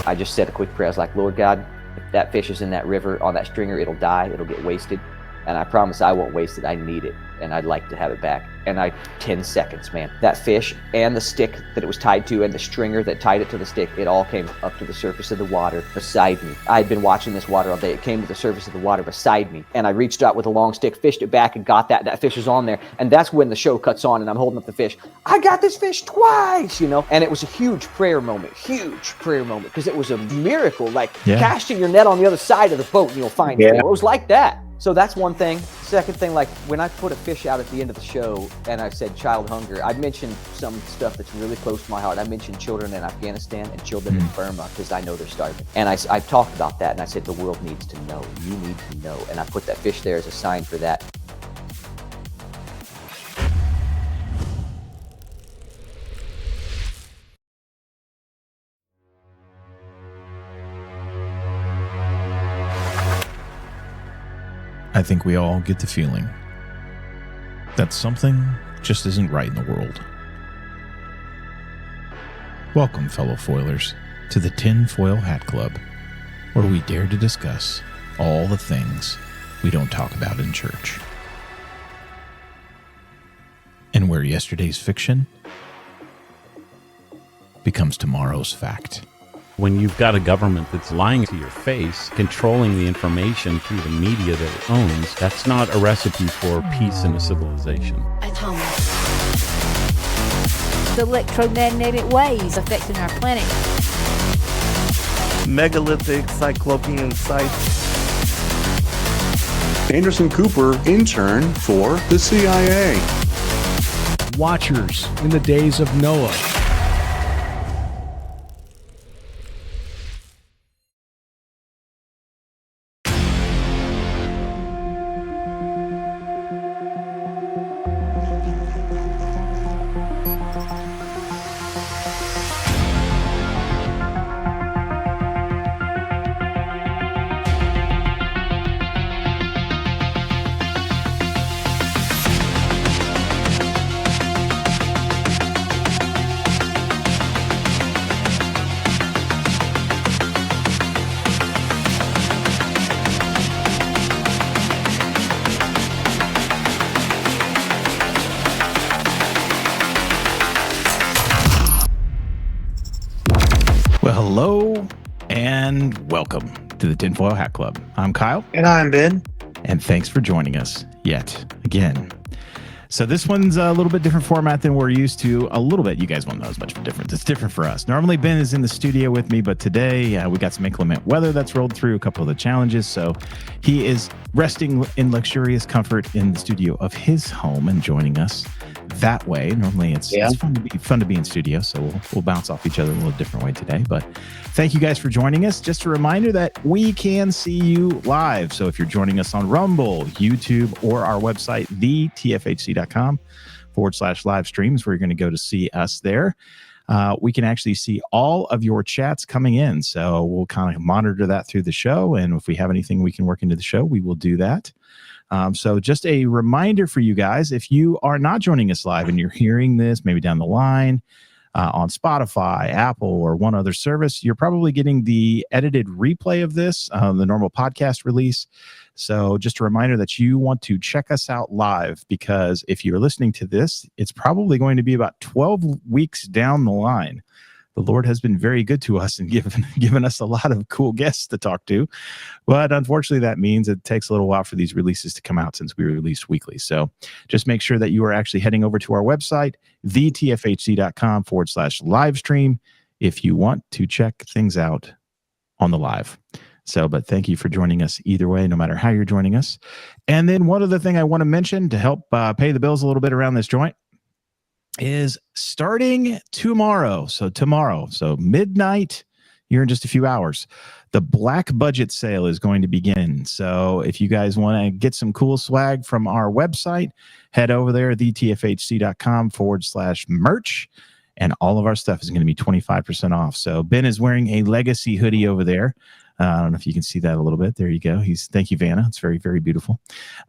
I just said a quick prayer. I was like, Lord God, if that fish is in that river on that stringer, it'll die, it'll get wasted. And I promise I won't waste it. I need it, and I'd like to have it back. And 10 seconds, man. That fish and the stick that it was tied to and the stringer that tied it to the stick, it all came up to the surface of the water beside me. I'd been watching this water all day. It came to the surface of the water beside me. And I reached out with a long stick, fished it back, and got that. That fish was on there. And that's when the show cuts on, and I'm holding up the fish. I got this fish twice, you know? And it was a huge prayer moment, because it was a miracle, like casting your net on the other side of the boat, and you'll find it. It was like that. So that's one thing. Second thing, like when I put a fish out at the end of the show and I said child hunger, I mentioned some stuff that's really close to my heart. I mentioned children in Afghanistan and children in Burma because I know they're starving. And I've talked about that, and I said the world needs to know. You need to know. And I put that fish there as a sign for that. I think we all get the feeling that something just isn't right in the world. Welcome, fellow foilers, to the Tinfoil Hat Club, where we dare to discuss all the things we don't talk about in church. And where yesterday's fiction becomes tomorrow's fact. When you've got a government that's lying to your face, controlling the information through the media that it owns, that's not a recipe for peace in a civilization. Atomic. The electromagnetic waves affecting our planet. Megalithic cyclopean sites. Anderson Cooper, intern for the CIA. Watchers in the days of Noah. Well, hello and welcome to the Tinfoil Hat Club. I'm Kyle. And I'm Ben. And thanks for joining us yet again. So this one's a little bit different format than we're used to. A little bit. You guys won't know as much of a difference. It's different for us. Normally Ben is in the studio with me, but today we got some inclement weather that's rolled through, a couple of the challenges. So he is resting in luxurious comfort in the studio of his home and joining us that way. Normally it's fun to be in studio, so we'll bounce off each other in a little different way today. But thank you guys for joining us. Just a reminder that we can see you live. So if you're joining us on Rumble, YouTube, or our website, thetfhc.com/live streams, where you're going to go to see us there. We can actually see all of your chats coming in. So we'll kind of monitor that through the show. And if we have anything we can work into the show, we will do that. So just a reminder for you guys, if you are not joining us live and you're hearing this maybe down the line on Spotify, Apple, or one other service, you're probably getting the edited replay of this, the normal podcast release. So just a reminder that you want to check us out live, because if you're listening to this, it's probably going to be about 12 weeks down the line. The Lord has been very good to us and given us a lot of cool guests to talk to. But unfortunately, that means it takes a little while for these releases to come out since we release weekly. So just make sure that you are actually heading over to our website, thetfhc.com/live stream, if you want to check things out on the live. So, but thank you for joining us either way, no matter how you're joining us. And then one other thing I want to mention to help pay the bills a little bit around this joint is starting tomorrow. So midnight, here in just a few hours, the Black Budget sale is going to begin. So if you guys want to get some cool swag from our website, head over there, thetfhc.com/merch, and all of our stuff is going to be 25% off. So Ben is wearing a Legacy hoodie over there. I don't know if you can see that a little bit. There you go. Thank you, Vanna. It's very, very beautiful.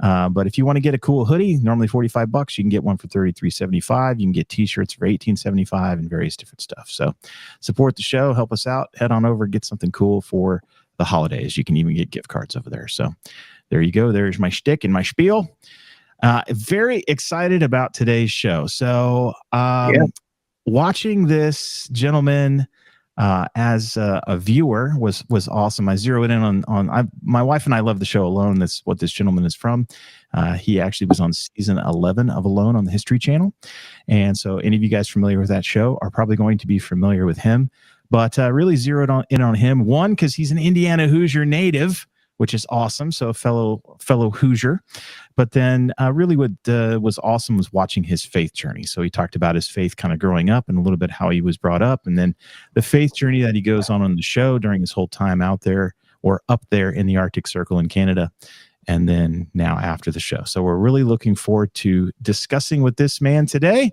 But if you want to get a cool hoodie, normally $45, you can get one for $33.75. You can get t-shirts for $18.75 and various different stuff. So support the show, help us out, head on over, get something cool for the holidays. You can even get gift cards over there. So there you go. There's my shtick and my spiel. Very excited about today's show. So watching this gentleman as a viewer was awesome. I zeroed in on my wife and I love the show Alone. That's what this gentleman is from. He actually was on season 11 of Alone on the History Channel. And so any of you guys familiar with that show are probably going to be familiar with him. But really zeroed in on him. One, because he's an Indiana Hoosier native, which is awesome. So a fellow Hoosier. But then really what was awesome was watching his faith journey. So he talked about his faith kind of growing up and a little bit how he was brought up. And then the faith journey that he goes on the show during his whole time out there or up there in the Arctic Circle in Canada. And then now after the show. So we're really looking forward to discussing with this man today.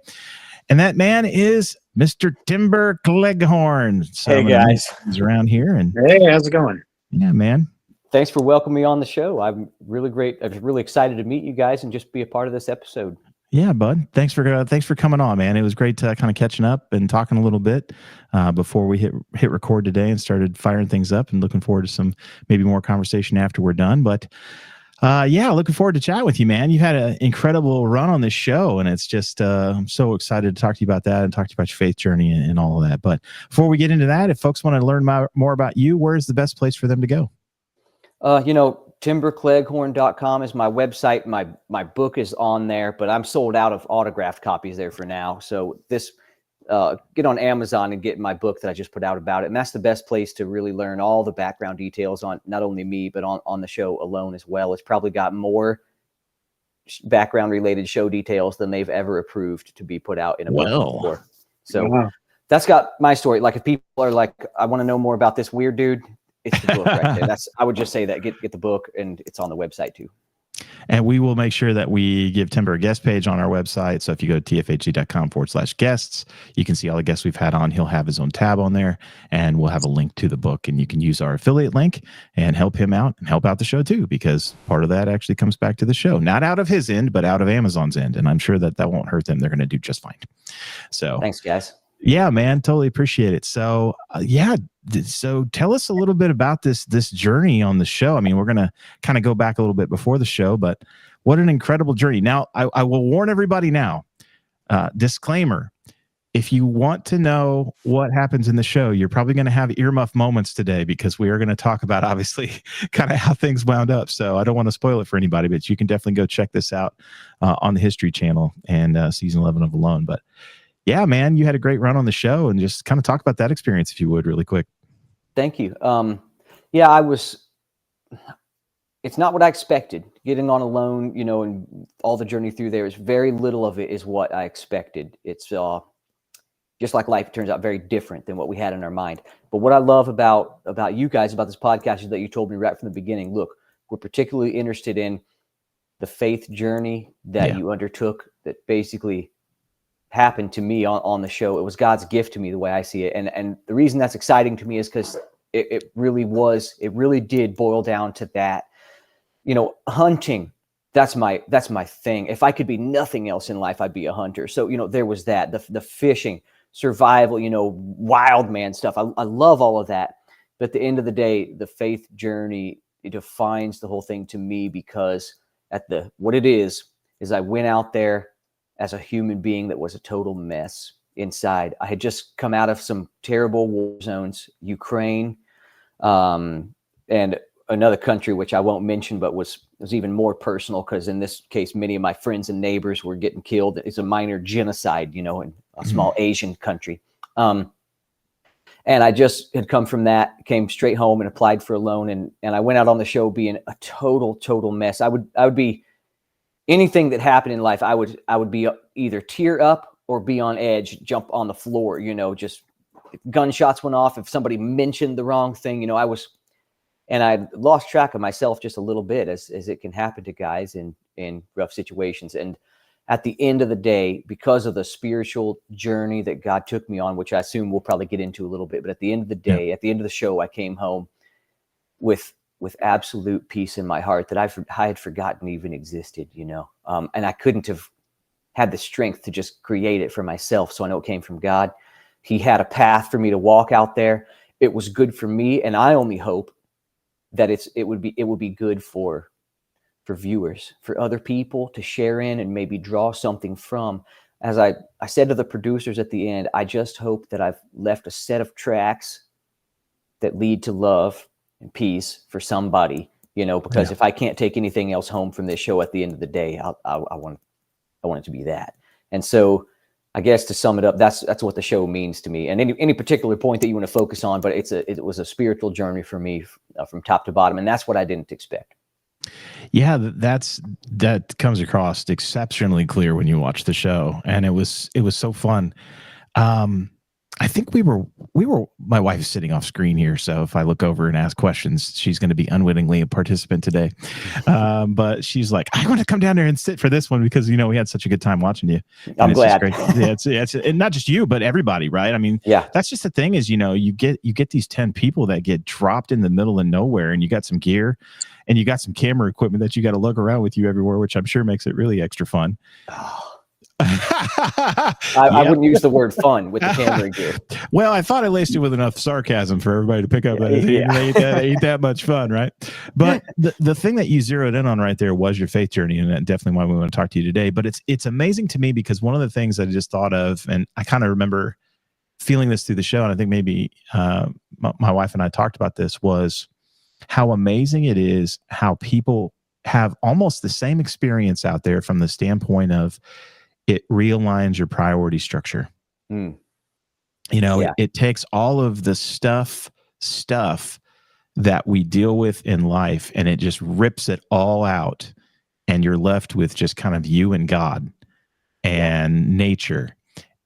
And that man is Mr. Timber Cleghorn. So hey, guys. He's around here. And hey, how's it going? Yeah, man. Thanks for welcoming me on the show. I'm really excited to meet you guys and just be a part of this episode. Yeah, bud. Thanks for coming on, man. It was great to kind of catching up and talking a little bit before we hit record today and started firing things up, and looking forward to some maybe more conversation after we're done. But looking forward to chat with you, man. You've had an incredible run on this show, and it's just I'm so excited to talk to you about that and talk to you about your faith journey and all of that. But before we get into that, if folks want to learn more about you, where's the best place for them to go? Timbercleghorn.com is my website. My book is on there, but I'm sold out of autographed copies there for now. So get on Amazon and get my book that I just put out about it. And that's the best place to really learn all the background details on not only me, but on the show Alone as well. It's probably got more background related show details than they've ever approved to be put out in a book before. So that's got my story. Like if people are like, I want to know more about this weird dude, it's the book right there. I would just say that get the book, and it's on the website too. And we will make sure that we give Timber a guest page on our website. So if you go to tfhg.com/guests, you can see all the guests we've had on. He'll have his own tab on there, and we'll have a link to the book, and you can use our affiliate link and help him out and help out the show too, because part of that actually comes back to the show, not out of his end, but out of Amazon's end. And I'm sure that won't hurt them. They're going to do just fine. So thanks, guys. Yeah, man, totally appreciate it. So, so tell us a little bit about this journey on the show. I mean, we're going to kind of go back a little bit before the show, but what an incredible journey. Now, I will warn everybody now, disclaimer, if you want to know what happens in the show, you're probably going to have earmuff moments today, because we are going to talk about, obviously, kind of how things wound up. So I don't want to spoil it for anybody, but you can definitely go check this out on the History Channel and season 11 of Alone. But yeah, man, you had a great run on the show, and just kind of talk about that experience, if you would, really quick. Thank you. It's not what I expected. Getting on Alone, and all the journey through there is very little of it is what I expected. It's just like life, it turns out very different than what we had in our mind. But what I love about you guys, about this podcast, is that you told me right from the beginning, look, we're particularly interested in the faith journey that you undertook, that basically happened to me on the show. It was God's gift to me, the way I see it. And the reason that's exciting to me is because it really did boil down to that. Hunting, that's my thing. If I could be nothing else in life, I'd be a hunter. So, there was that, the fishing, survival, wild man stuff. I love all of that. But at the end of the day, the faith journey, it defines the whole thing to me, because what it is I went out there as a human being that was a total mess inside. I had just come out of some terrible war zones, Ukraine, and another country, which I won't mention, but was even more personal, because in this case, many of my friends and neighbors were getting killed. It's a minor genocide, in a small Asian country. And I just had come from that, came straight home and applied for Alone. And I went out on the show being a total mess. I would be, anything that happened in life, I would be either tear up or be on edge, jump on the floor, just if gunshots went off, if somebody mentioned the wrong thing, and I lost track of myself just a little bit, as it can happen to guys in rough situations. And at the end of the day, because of the spiritual journey that God took me on, which I assume we'll probably get into a little bit, but at the end of the day, at the end of the show, I came home with absolute peace in my heart that I had forgotten even existed, and I couldn't have had the strength to just create it for myself. So I know it came from God. He had a path for me to walk out there. It was good for me, and I only hope that it would be good for viewers, for other people to share in and maybe draw something from. As I said to the producers at the end, I just hope that I've left a set of tracks that lead to love and peace for somebody, because if I can't take anything else home from this show at the end of the day, I want it to be that. And so I guess to sum it up, that's what the show means to me. And any particular point that you want to focus on, but it was a spiritual journey for me from top to bottom. And that's what I didn't expect. Yeah, that comes across exceptionally clear when you watch the show, and it was so fun. I think we were. My wife is sitting off screen here, so if I look over and ask questions, she's going to be unwittingly a participant today. But she's like, I want to come down there and sit for this one because we had such a good time watching you. I'm glad. Yeah, it's and not just you, but everybody, right? I mean, yeah, that's just the thing is, you get these 10 people that get dropped in the middle of nowhere, and you got some gear, and you got some camera equipment that you got to lug around with you everywhere, which I'm sure makes it really extra fun. I wouldn't use the word fun with the camera gear. Well, I thought I laced it with enough sarcasm for everybody to pick up that it ain't that much fun, right? But the thing that you zeroed in on right there was your faith journey, and that's definitely why we want to talk to you today. But it's amazing to me because one of the things that I just thought of, and I kind of remember feeling this through the show, and I think maybe my wife and I talked about this, was how amazing it is how people have almost the same experience out there from the standpoint of it realigns your priority structure. It takes all of the stuff that we deal with in life, and it just rips it all out, and you're left with just kind of you and God and nature.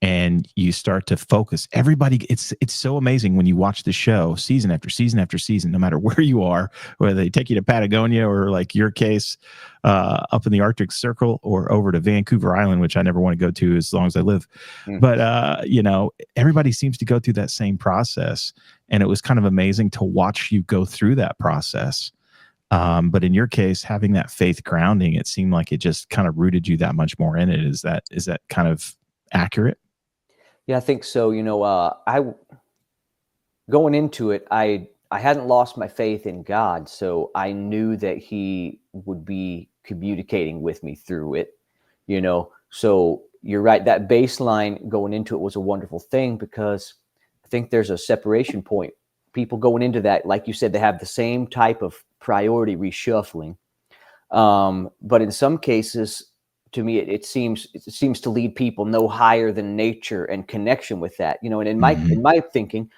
And you start to focus. Everybody, it's so amazing when you watch the show season after season after season, no matter where you are, whether they take you to Patagonia or like your case up in the Arctic Circle or over to Vancouver Island, which I never want to go to as long as I live. But, everybody seems to go through that same process. And it was kind of amazing to watch you go through that process. But in your case, having that faith grounding, it seemed like it just kind of rooted you that much more in it. Is that kind of accurate? Yeah, I think so. I going into it, I hadn't lost my faith in God, so I knew that He would be communicating with me through it. So you're right. That baseline going into it was a wonderful thing because I think there's a separation point. People going into that, like you said, they have the same type of priority reshuffling, but in some cases, to me, it seems to lead people no higher than nature and connection with that, and in my thinking,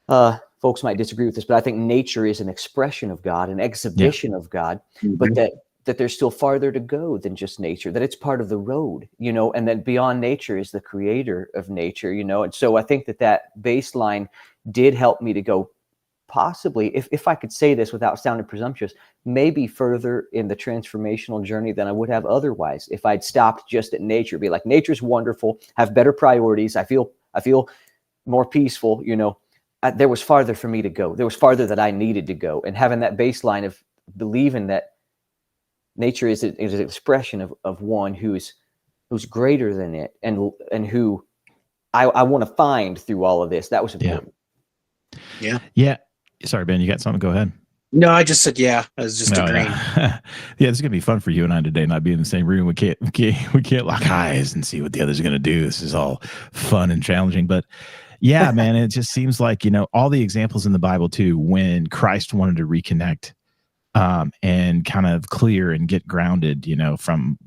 folks might disagree with this, but I think nature is an expression of God, an exhibition of God, but that there's still farther to go than just nature, that it's part of the road, and that beyond nature is the creator of nature, and so I think that baseline did help me to go possibly, if I could say this without sounding presumptuous, maybe further in the transformational journey than I would have otherwise if I'd stopped just at nature, be like, nature's wonderful, have better priorities, I feel more peaceful, there was farther for me to go. There was farther that I needed to go. And having that baseline of believing that nature is an expression of one who's greater than it and who I want to find through all of this, that was important. Yeah. Sorry, Ben, you got something? Go ahead. No, I just said, I was just agreeing. Yeah, this is going to be fun for you and I today, not being in the same room. We can't lock eyes and see what the other's going to do. This is all fun and challenging. But yeah, man, it just seems like, all the examples in the Bible too, when Christ wanted to reconnect and kind of clear and get grounded, from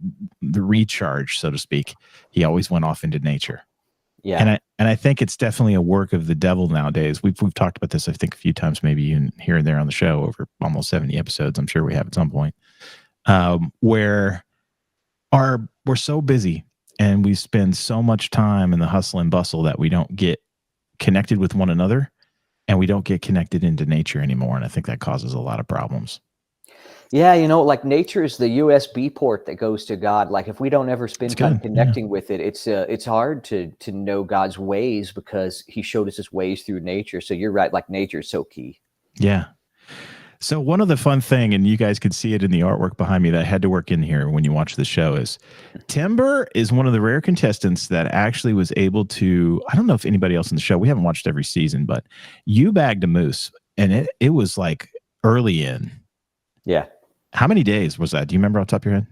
the recharge, so to speak, he always went off into nature. Yeah. And I think it's definitely a work of the devil nowadays. We've talked about this, I think, a few times, maybe even here and there on the show over almost 70 episodes. I'm sure we have at some point, where we're so busy and we spend so much time in the hustle and bustle that we don't get connected with one another and we don't get connected into nature anymore. And I think that causes a lot of problems. Yeah, like nature is the USB port that goes to God. Like if we don't ever spend time connecting with it, it's hard to know God's ways because He showed us His ways through nature. So you're right, like nature is so key. Yeah. So one of the fun thing, and you guys could see it in the artwork behind me that I had to work in here when you watch the show, is Timber is one of the rare contestants that actually was able to, I don't know if anybody else in the show, we haven't watched every season, but you bagged a moose and it was like early in. Yeah. How many days was that? Do you remember off the top of your head?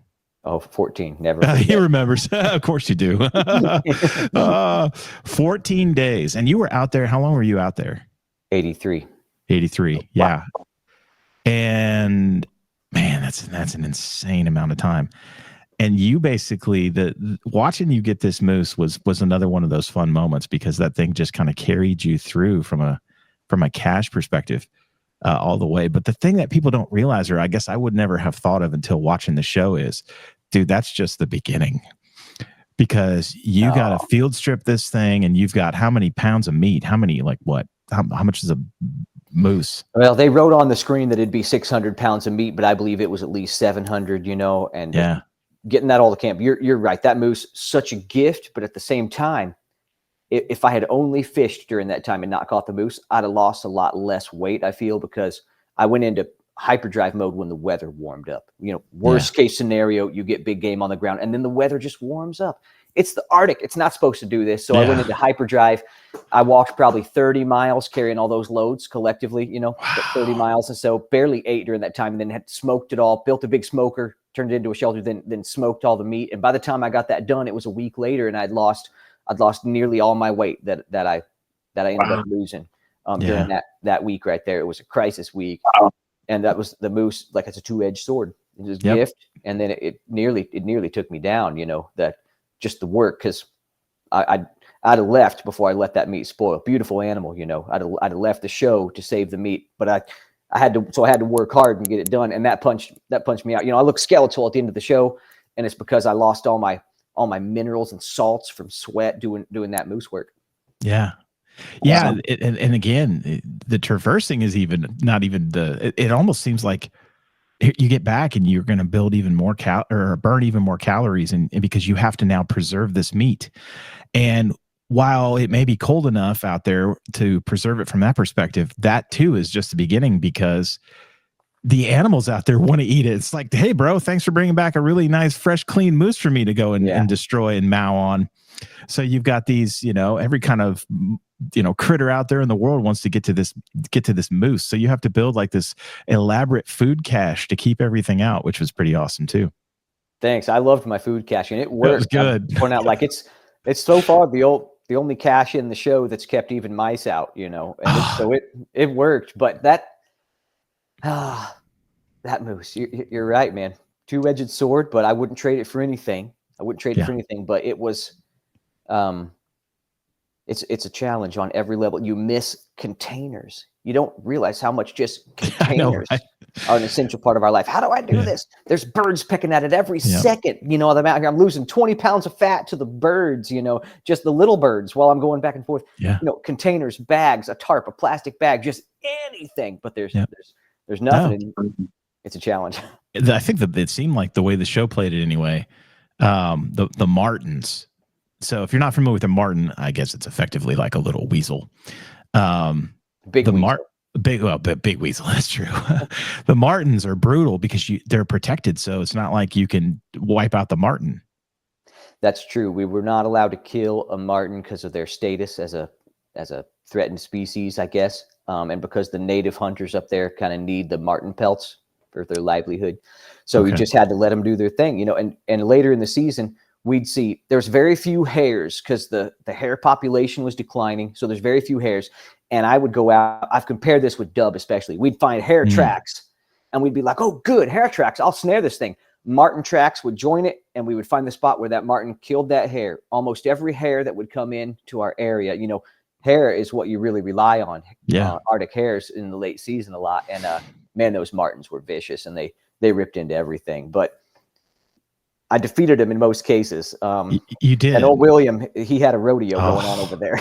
Oh, 14. Never. He remembers. Of course you do. 14 days. And you were out there. How long were you out there? 83. 83. Yeah. Wow. And man, that's an insane amount of time. And you basically, watching you get this moose was another one of those fun moments, because that thing just kind of carried you through from a cash perspective all the way. But the thing that people don't realize, or I guess I would never have thought of until watching the show, is, dude, that's just the beginning. Because you got to field strip this thing, and you've got how many pounds of meat? How many, like what? How much is a moose? Well, they wrote on the screen that it'd be 600 pounds of meat, but I believe it was at least 700, and yeah, getting that all to camp. You're right. That moose, such a gift, but at the same time, if I had only fished during that time and not caught the moose, I'd have lost a lot less weight, I feel, because I went into hyperdrive mode when the weather warmed up. Worst case scenario, you get big game on the ground, and then the weather just warms up. It's the Arctic. It's not supposed to do this. So I went into hyperdrive. I walked probably 30 miles carrying all those loads collectively, 30 miles. And so barely ate during that time, and then had smoked it all, built a big smoker, turned it into a shelter, then smoked all the meat. And by the time I got that done, it was a week later, and I'd lost nearly all my weight that I ended up losing during that week right there. It was a crisis week. Wow. And that was the moose, like it's a two-edged sword. It was a gift. And then it nearly took me down, that just the work, because I'd have left before I let that meat spoil. Beautiful animal, I'd have left the show to save the meat, but I had to work hard and get it done. And that punched me out. I look skeletal at the end of the show, and it's because I lost all my minerals and salts from sweat doing that moose work. Yeah. Yeah. And again, the traversing is not even it almost seems like you get back and you're going to build even more burn even more calories, and because you have to now preserve this meat. And while it may be cold enough out there to preserve it from that perspective, that too is just the beginning, because the animals out there want to eat it. It's like, hey, bro, thanks for bringing back a really nice, fresh, clean moose for me to go and destroy and mow on. So you've got these, every kind of, critter out there in the world wants to get to this moose. So you have to build like this elaborate food cache to keep everything out, which was pretty awesome too. Thanks. I loved my food cache, and it worked. It was good. Point out, like it's so far the only cache in the show that's kept even mice out, and so it worked. But that moose, you're right, man. Two-edged sword, but I wouldn't trade it for anything. But it was, it's a challenge on every level. You miss containers. You don't realize how much just containers are an essential part of our life. How do I do this? There's birds picking at it every second. I'm out here, I'm losing 20 pounds of fat to the birds, just the little birds while I'm going back and forth. Yeah. Containers, bags, a tarp, a plastic bag, just anything. But there's nothing. No. It's a challenge. I think that it seemed like the way the show played it anyway, the martens. So if you're not familiar with a marten, I guess it's effectively like a little weasel. Big weasel. That's true. The martens are brutal because they're protected. So it's not like you can wipe out the marten. That's true. We were not allowed to kill a marten because of their status as a threatened species, I guess. And because the native hunters up there kind of need the marten pelts for their livelihood. So we just had to let them do their thing, and later in the season, we'd see there's very few hares because the hare population was declining. So there's very few hares. And I would go out. I've compared this with dub, especially. We'd find hare tracks and we'd be like, oh, good, hare tracks. I'll snare this thing. Marten tracks would join it, and we would find the spot where that marten killed that hare. Almost every hare that would come in to our area, hare is what you really rely on. Arctic hares in the late season a lot. And man, those martens were vicious, and they ripped into everything. But I defeated him in most cases. You did. And old William, he had a rodeo going on over there.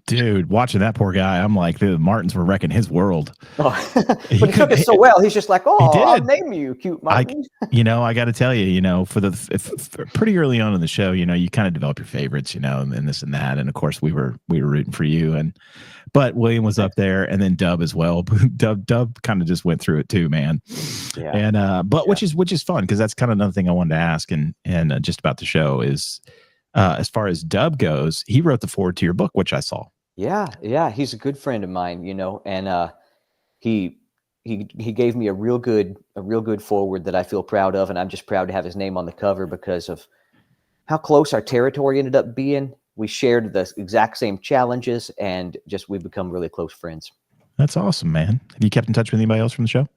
Dude, watching that poor guy, I'm like, the Martins were wrecking his world. Oh. But he took it so well. He's just like, oh, did. I'll name you, cute Martin. I got to tell you, for pretty early on in the show, you kind of develop your favorites, and this and that, and of course we were rooting for you, but William was up there, and then Dub as well. Dub kind of just went through it too, man. Yeah. And which is fun, because that's kind of another thing I wanted to ask, and just about the show is, as far as Dub goes, he wrote the foreword to your book, which I saw. Yeah. He's a good friend of mine, and he gave me a real good foreword that I feel proud of, and I'm just proud to have his name on the cover because of how close our territory ended up being. We shared the exact same challenges, and we've become really close friends. That's awesome, man. Have you kept in touch with anybody else from the show?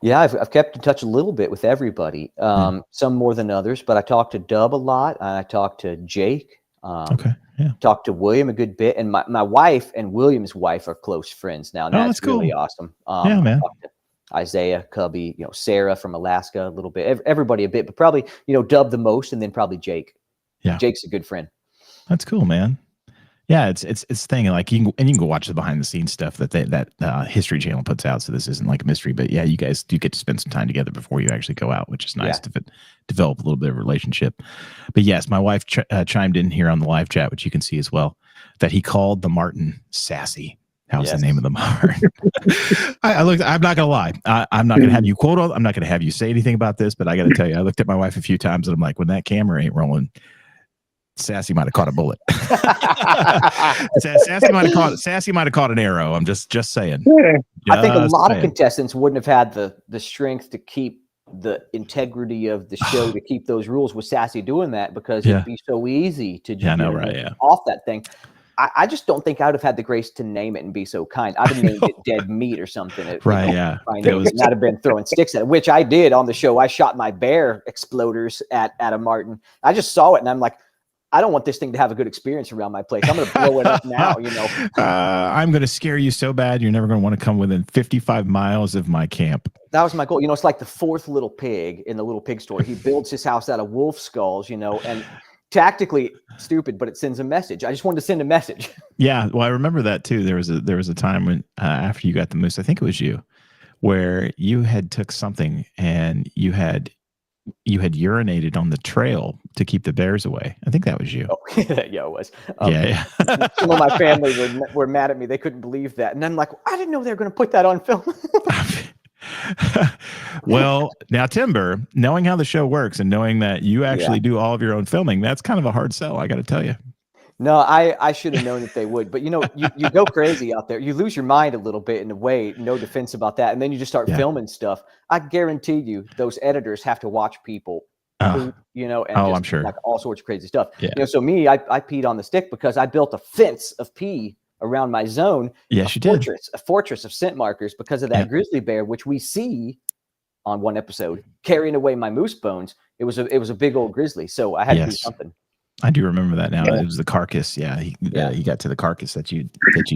Yeah, I've kept in touch a little bit with everybody, some more than others, but I talked to Dub a lot, and I talked to Jake. Okay. Yeah. Talked to William a good bit, and my wife and William's wife are close friends now. And that's really cool. awesome. Yeah, man. Talked to Isaiah, Cubby, Sarah from Alaska a little bit, everybody a bit, but probably, Dub the most, and then probably Jake. Yeah. Jake's a good friend. That's cool, man. Yeah, it's thing like you can go watch the behind the scenes stuff that History Channel puts out. So this isn't like a mystery, but yeah, you guys do get to spend some time together before you actually go out, which is nice to develop a little bit of a relationship. But yes, my wife chimed in here on the live chat, which you can see as well, that he called the Martin sassy. That was the name of the Martin. I'm not gonna lie. I'm not gonna have you quote. I'm not gonna have you say anything about this, but I got to tell you, I looked at my wife a few times and I'm like, when that camera ain't rolling, Sassy might have caught a bullet. Sassy might have caught an arrow. I'm just saying. I think a lot of contestants wouldn't have had the strength to keep the integrity of the show, to keep those rules with Sassy doing that, because it'd be so easy to just off that thing. I just don't think I'd have had the grace to name it and be so kind. I'd have named it Dead Meat or something. Yeah. I'd have been throwing sticks at it, which I did on the show. I shot my bear exploders at a Martin. I just saw it and I'm like, I don't want this thing to have a good experience around my place. I'm going to blow it up now, I'm going to scare you so bad you're never going to want to come within 55 miles of my camp. That was my goal. It's like the fourth little pig in the little pig store. He builds his house out of wolf skulls, and tactically stupid, but it sends a message. I just wanted to send a message. Yeah, well, I remember that too. There was a time when after you got the moose, I think it was you, where you had took something and you had urinated on the trail to keep the bears away. I think that was you. Oh, yeah, it was. Yeah. Some of my family were mad at me. They couldn't believe that. And I'm like, I didn't know they were going to put that on film. Well, now Timber, knowing how the show works and knowing that you actually do all of your own filming, that's kind of a hard sell, I got to tell you. No, I should have known that they would, but you go crazy out there. You lose your mind a little bit in a way, no defense about that. And then you just start filming stuff. I guarantee you those editors have to watch people poop, and I'm sure, like all sorts of crazy stuff. Yeah. So me, I peed on the stick because I built a fence of pee around my zone. Yes, you did. A fortress of scent markers because of that grizzly bear, which we see on one episode carrying away my moose bones. It was a big old grizzly. So I had to do something. I do remember that now. It was the carcass. Yeah, he got to the carcass that you'd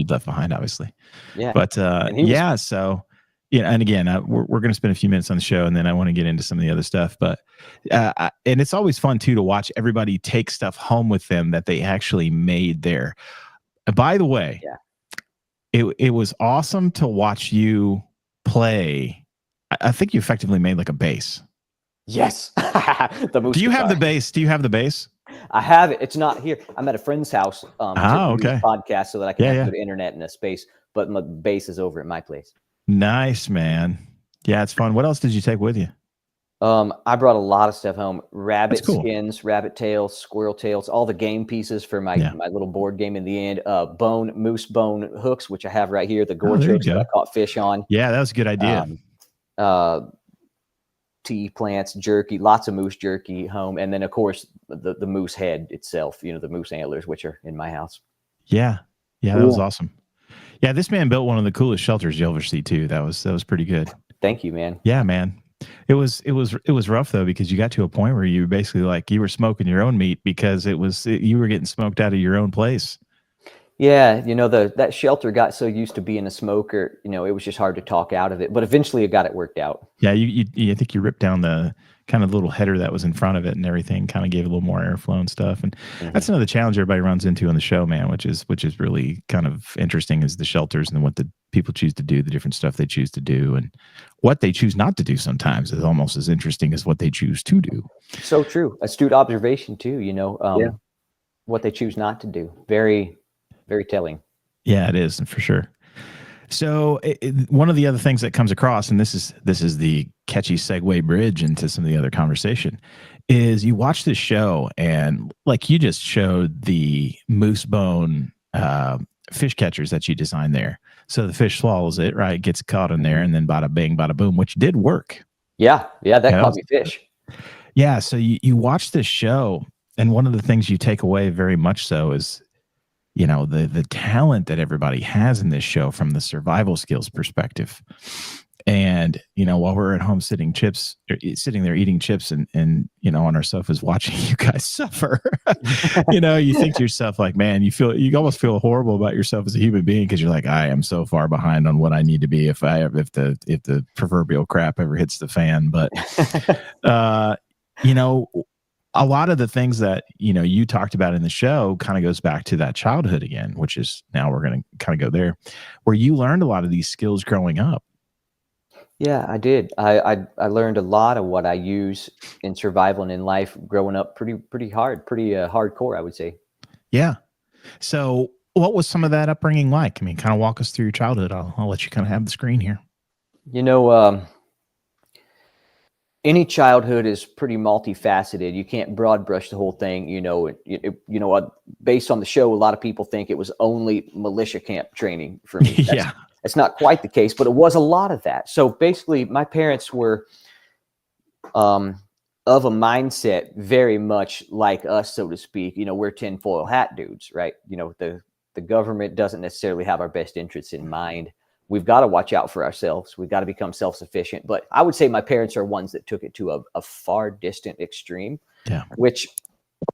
left behind, obviously. Yeah, but so and again, we're going to spend a few minutes on the show, and then I want to get into some of the other stuff. But and it's always fun too to watch everybody take stuff home with them that they actually made there. By the way, it was awesome to watch you play. I think you effectively made like a bass. Yes. Do you have the bass? Do you have the bass? I have it. It's not here. I'm at a friend's house. Okay. Podcast so that I can have good internet in a space, but my bass is over at my place. Nice, man. Yeah, it's fun. What else did you take with you? I brought a lot of stuff home: rabbit skins, rabbit tails, squirrel tails, all the game pieces for my little board game in the end. Moose bone hooks, which I have right here. The gorge hooks that I caught fish on. Yeah, that was a good idea. Tea plants, jerky, lots of moose jerky home, and then of course the moose head itself. The moose antlers, which are in my house. Yeah, that was awesome. Yeah, this man built one of the coolest shelters you'll ever see too. That was pretty good. Thank you, man. Yeah, man. It was rough though, because you got to a point where you basically you were smoking your own meat because you were getting smoked out of your own place. Yeah, that shelter got so used to being a smoker, it was just hard to talk out of it. But eventually, it got it worked out. Yeah, I think you ripped down the kind of little header that was in front of it and everything, kind of gave it a little more airflow and stuff. And that's another challenge everybody runs into on the show, man, which is really kind of interesting, is the shelters and what the people choose to do, the different stuff they choose to do, and what they choose not to do sometimes is almost as interesting as what they choose to do. So true. Astute observation too, what they choose not to do. Very, very telling. Yeah, it is, for sure. So one of the other things that comes across, and this is the catchy segue bridge into some of the other conversation, is you watch this show and like you just showed the moose bone fish catchers that you designed there. So the fish swallows it, right? Gets caught in there, and then bada bing, bada boom, which did work. Yeah, that caught me fish. Yeah, so you watch this show, and one of the things you take away very much so is, the talent that everybody has in this show from the survival skills perspective. And, while we're at home sitting there eating chips and on our sofas watching you guys suffer, you think to yourself like, man, you almost feel horrible about yourself as a human being, because you're like, I am so far behind on what I need to be if the proverbial crap ever hits the fan. But, a lot of the things that, you talked about in the show kind of goes back to that childhood again, which is, now we're going to kind of go there, where you learned a lot of these skills growing up. Yeah, I did. I learned a lot of what I use in survival and in life growing up pretty hard, pretty hardcore, I would say. Yeah. So what was some of that upbringing like? I mean, kind of walk us through your childhood. I'll let you kind of have the screen here. Any childhood is pretty multifaceted. You can't broad brush the whole thing. Based on the show, a lot of people think it was only militia camp training for me. That's not quite the case, but it was a lot of that. So basically, my parents were of a mindset very much like us, so to speak. We're tinfoil hat dudes, right? The government doesn't necessarily have our best interests in mind. We've got to watch out for ourselves. We've got to become self-sufficient. But I would say my parents are ones that took it to a far distant extreme, which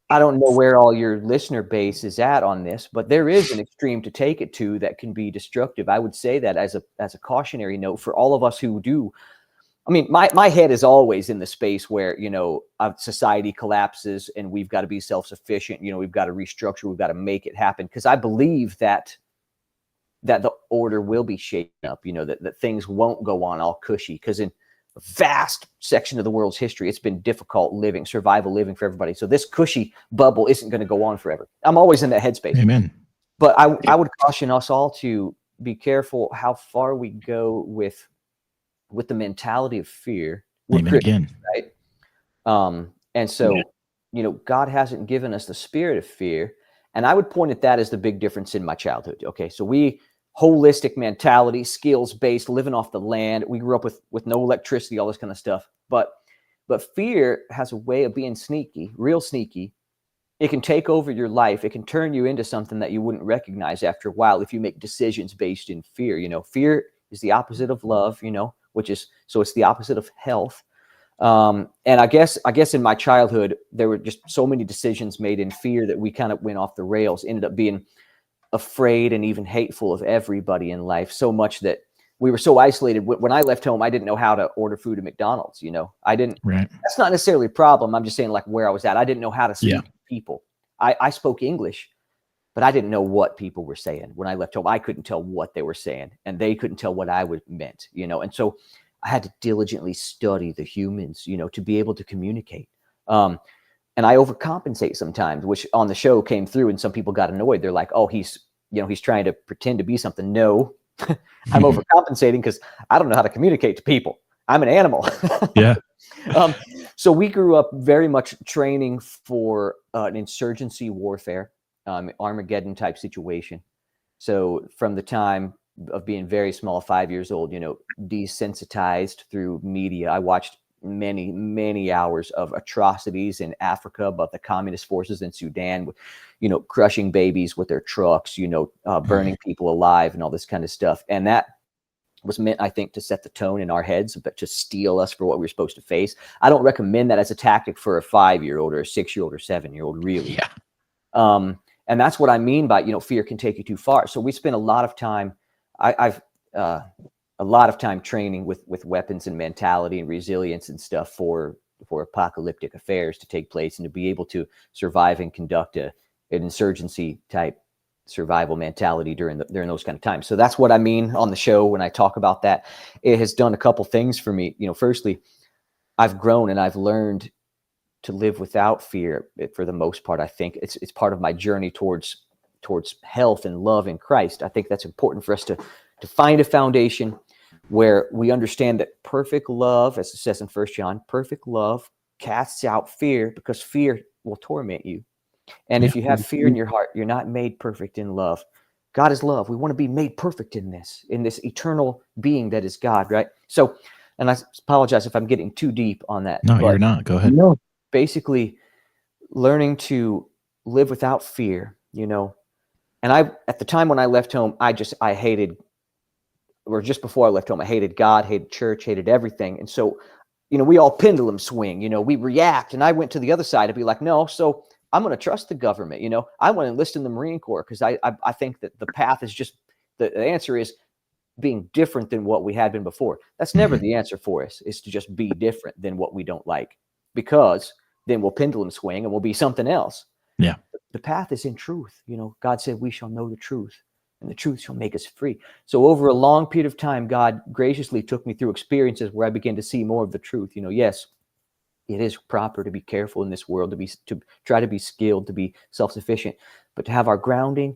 I don't know where all your listener base is at on this, but there is an extreme to take it to that can be destructive. I would say that as a cautionary note for all of us who do. I mean, my head is always in the space where, society collapses and we've got to be self-sufficient. We've got to restructure. We've got to make it happen. Because I believe that the order will be shaken up, that things won't go on all cushy, because in a vast section of the world's history, it's been difficult survival living for everybody. So this cushy bubble isn't going to go on forever. I'm always in that headspace. Amen. But I would caution us all to be careful how far we go with the mentality of fear. Amen again. Right. And so, God hasn't given us the spirit of fear. And I would point at that as the big difference in my childhood. Okay. So holistic mentality, skills-based, living off the land. We grew up with no electricity, all this kind of stuff. But fear has a way of being sneaky, real sneaky. It can take over your life. It can turn you into something that you wouldn't recognize after a while if you make decisions based in fear. Fear is the opposite of love, so it's the opposite of health. And I guess in my childhood, there were just so many decisions made in fear that we kind of went off the rails, ended up being afraid and even hateful of everybody in life, so much that we were so isolated. When I left home, I didn't know how to order food at McDonald's. I didn't. Right. That's not necessarily a problem. I'm just saying, like, where I was at, I didn't know how to speak to people. I spoke English, but I didn't know what people were saying. When I left home, I couldn't tell what they were saying, and they couldn't tell what I meant. And so I had to diligently study the humans, to be able to communicate. And I overcompensate sometimes, which on the show came through, and some people got annoyed. They're like, "Oh, he's trying to pretend to be something." No, I'm overcompensating because I don't know how to communicate to people. I'm an animal. Yeah. So we grew up very much training for an insurgency warfare, Armageddon type situation. So from the time of being very small, 5 years old, desensitized through media, I watched many, many hours of atrocities in Africa, but the communist forces in Sudan, crushing babies with their trucks, burning people alive and all this kind of stuff. And that was meant, I think, to set the tone in our heads, but to steel us for what we were supposed to face. I don't recommend that as a tactic for a 5-year-old or a 6-year-old or 7-year-old, really. Yeah. And that's what I mean by, fear can take you too far. So we spend a lot of time, I've a lot of time training with weapons and mentality and resilience and stuff for apocalyptic affairs to take place and to be able to survive and conduct an insurgency type survival mentality during those kind of times. So that's what I mean on the show when I talk about that. It has done a couple things for me. Firstly, I've grown and I've learned to live without fear for the most part. I think it's part of my journey towards health and love in Christ. I think that's important for us to find a foundation where we understand that perfect love, as it says in 1 John, perfect love casts out fear, because fear will torment you. And if you have fear in your heart, you're not made perfect in love. God is love. We want to be made perfect in this eternal being that is God, right? So, and I apologize if I'm getting too deep on that. No, you're not. Go ahead. No. Basically, learning to live without fear, and at the time when I left home, I hated, or just before I left home, I hated God, hated church, hated everything. And so, we all pendulum swing, we react. And I went to the other side to be like, no, so I'm going to trust the government. I want to enlist in the Marine Corps because I think that the path is just, the answer is being different than what we had been before. That's never the answer for us, is to just be different than what we don't like, because then we'll pendulum swing and we'll be something else. Yeah. The path is in truth. God said we shall know the truth, and the truth shall make us free. So over a long period of time, God graciously took me through experiences where I began to see more of the truth. Yes, it is proper to be careful in this world, to try to be skilled, to be self-sufficient, but to have our grounding,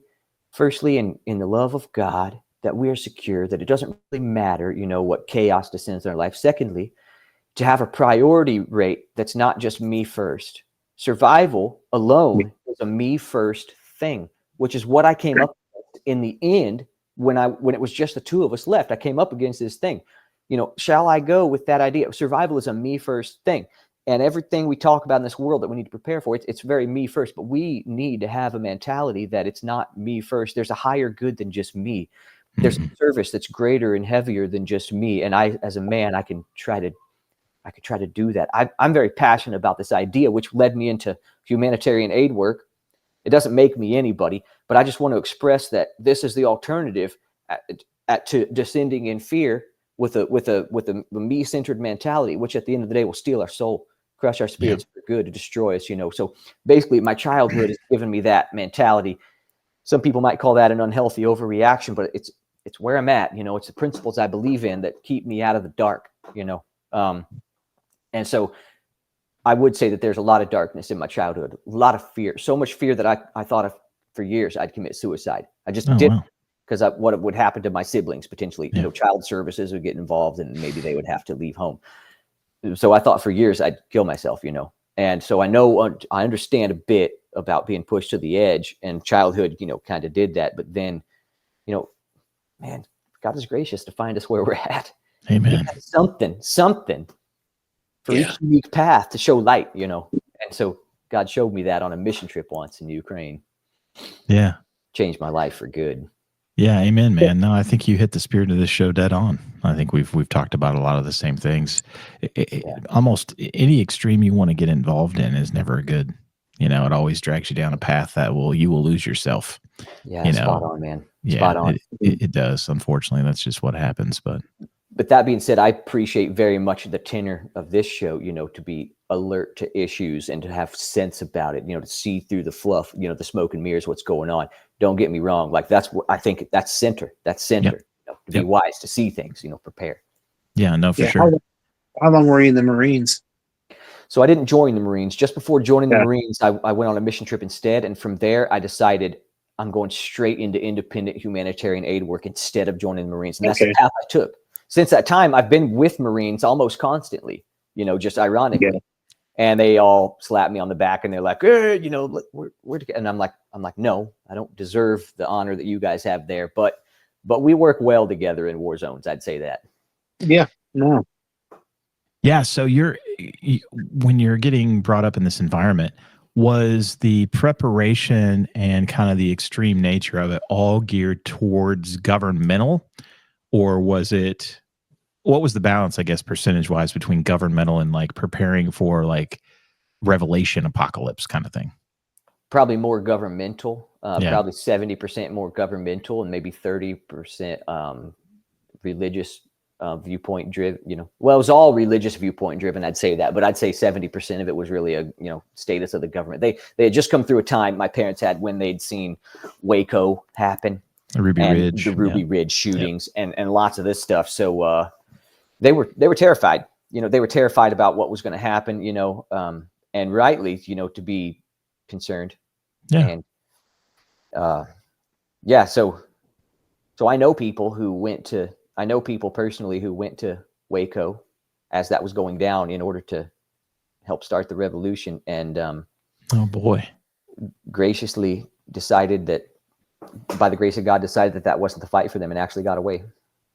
firstly, in the love of God, that we are secure, that it doesn't really matter, what chaos descends in our life. Secondly, to have a priority rate that's not just me first. Survival alone is a me first thing, which is what I came up with in the end when it was just the two of us left. I came up against this thing. Shall I go with that idea? Survival is a me first thing. And everything we talk about in this world that we need to prepare for, it's very me first. But we need to have a mentality that it's not me first. There's a higher good than just me. There's a service that's greater and heavier than just me. And I, as a man, I could try to do that. I'm very passionate about this idea, which led me into humanitarian aid work. It doesn't make me anybody, but I just want to express that this is the alternative to descending in fear with a me-centered mentality, which at the end of the day will steal our soul, crush our spirits for good, to destroy us. So basically, my childhood has given me that mentality. Some people might call that an unhealthy overreaction, but it's where I'm at. It's the principles I believe in that keep me out of the dark. And so I would say that there's a lot of darkness in my childhood, a lot of fear, so much fear that I thought of for years I'd commit suicide. I just didn't, because what would happen to my siblings potentially. Child services would get involved and maybe they would have to leave home. So I thought for years I'd kill myself, And so I understand a bit about being pushed to the edge, and childhood, kind of did that. But then, man, God is gracious to find us where we're at. Amen. Something for each unique path to show light, And so God showed me that on a mission trip once in Ukraine. Yeah. Changed my life for good. Yeah. Amen, man. No, I think you hit the spirit of this show dead on. I think we've talked about a lot of the same things. Almost any extreme you want to get involved in is never good. It always drags you down a path that you will lose yourself. Yeah. Spot on, man. Spot on. It does. Unfortunately, that's just what happens. But that being said, I appreciate very much the tenor of this show, to be alert to issues and to have sense about it, to see through the fluff, the smoke and mirrors, what's going on. Don't get me wrong. Like that's what I think that's center. To be wise, to see things, prepare. Yeah, no, for sure. How long were you in the Marines? So I didn't join the Marines. Just before joining the Marines, I went on a mission trip instead. And from there, I decided I'm going straight into independent humanitarian aid work instead of joining the Marines. And that's the path I took. Since that time, I've been with Marines almost constantly, just ironically. Yeah. And they all slap me on the back and they're like, hey, we're together. And I'm like, no, I don't deserve the honor that you guys have there. But we work well together in war zones. I'd say that. Yeah. No. Yeah. So when you're getting brought up in this environment, was the preparation and kind of the extreme nature of it all geared towards governmental, or what was the balance, I guess, percentage wise between governmental and like preparing for like Revelation apocalypse kind of thing? Probably more governmental. Probably 70% more governmental and maybe 30% religious viewpoint driven. Well, it was all religious viewpoint driven. I'd say that, but I'd say 70% of it was really a status of the government. They had just come through a time my parents had when they'd seen Waco happen, The Ruby Ridge shootings, and lots of this stuff. So they were terrified. They were terrified about what was going to happen. And rightly, to be concerned. Yeah. And so I know people personally who went to Waco as that was going down in order to help start the revolution, and oh boy, graciously decided that, by the grace of God, decided that wasn't the fight for them and actually got away.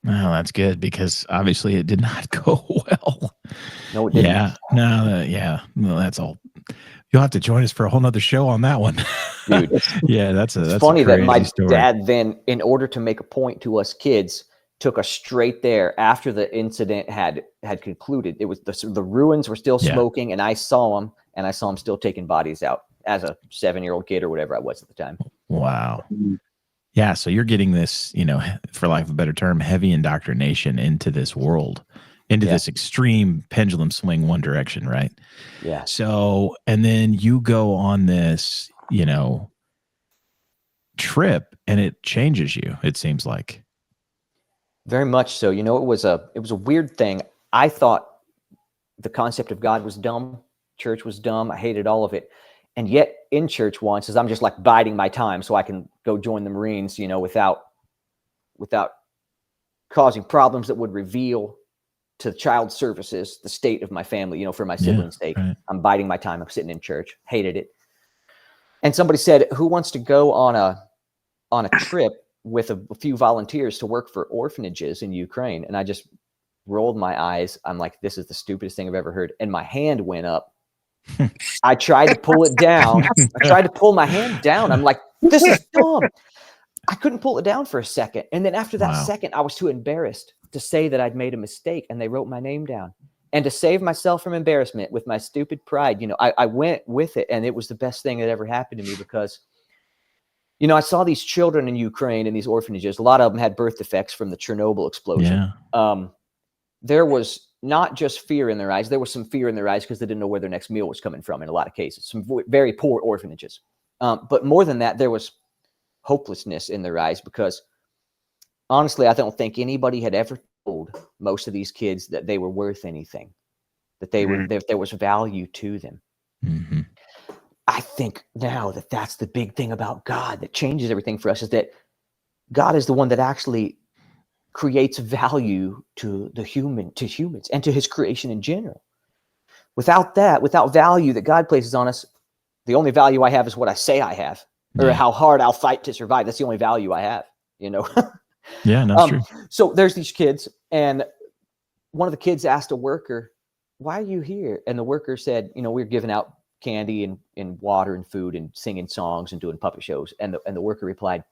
Oh, that's good, because obviously it did not go well. No, it didn't. Yeah. No, well, that's all. You'll have to join us for a whole nother show on that one. Dude. Yeah, that's funny that my story. dad then, in order to make a point to us kids, took us straight there after the incident had concluded. It was the ruins were still smoking, and I saw them still taking bodies out as a 7-year-old kid or whatever I was at the time. Wow. Yeah, so you're getting this, for lack of a better term, heavy indoctrination into this world, into this extreme pendulum swing one direction, right? Yeah. So, and then you go on this, trip, and it changes you, it seems like. Very much so. It was a weird thing. I thought the concept of God was dumb. Church was dumb. I hated all of it. And yet in church once, as I'm just like biding my time so I can go join the Marines, without causing problems that would reveal to child services the state of my family, for my siblings' sake. Right. I'm biding my time. I'm sitting in church. Hated it. And somebody said, who wants to go on a trip with a few volunteers to work for orphanages in Ukraine? And I just rolled my eyes. I'm like, this is the stupidest thing I've ever heard. And my hand went up. I tried to pull it down. I tried to pull my hand down. I'm like, this is dumb. I couldn't pull it down for a second. And then after that second, I was too embarrassed to say that I'd made a mistake, and they wrote my name down. And to save myself from embarrassment with my stupid pride, I went with it, and it was the best thing that ever happened to me, because I saw these children in Ukraine in these orphanages. A lot of them had birth defects from the Chernobyl explosion. Yeah. There was not just fear in their eyes. There was some fear in their eyes because they didn't know where their next meal was coming from in a lot of cases. Some very poor orphanages. But more than that, there was hopelessness in their eyes, because honestly, I don't think anybody had ever told most of these kids that they were worth anything, that they were, that there was value to them. Mm-hmm. I think now that that's the big thing about God that changes everything for us, is that God is the one that actually creates value to humans and to his creation in general. Without that, without value that God places on us, the only value I have is what I say I have, or how hard I'll fight to survive. That's the only value I have, Yeah, that's true. So there's these kids, and one of the kids asked a worker, why are you here? And the worker said, we're giving out candy and water and food and singing songs and doing puppet shows. And the worker replied,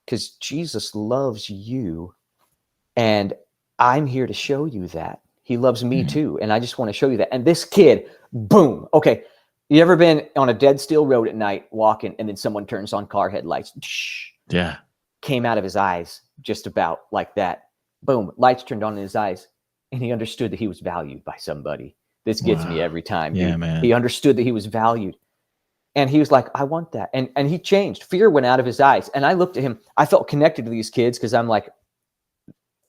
because Jesus loves you, and I'm here to show you that. He loves me too, and I just want to show you that. And this kid, boom. Okay, you ever been on a dead still road at night walking, and then someone turns on car headlights? Yeah. Came out of his eyes just about like that. Boom, lights turned on in his eyes, and he understood that he was valued by somebody. This gets me every time. Yeah, man. He understood that he was valued. And he was like, I want that. And he changed. Fear went out of his eyes. And I looked at him. I felt connected to these kids, because I'm like,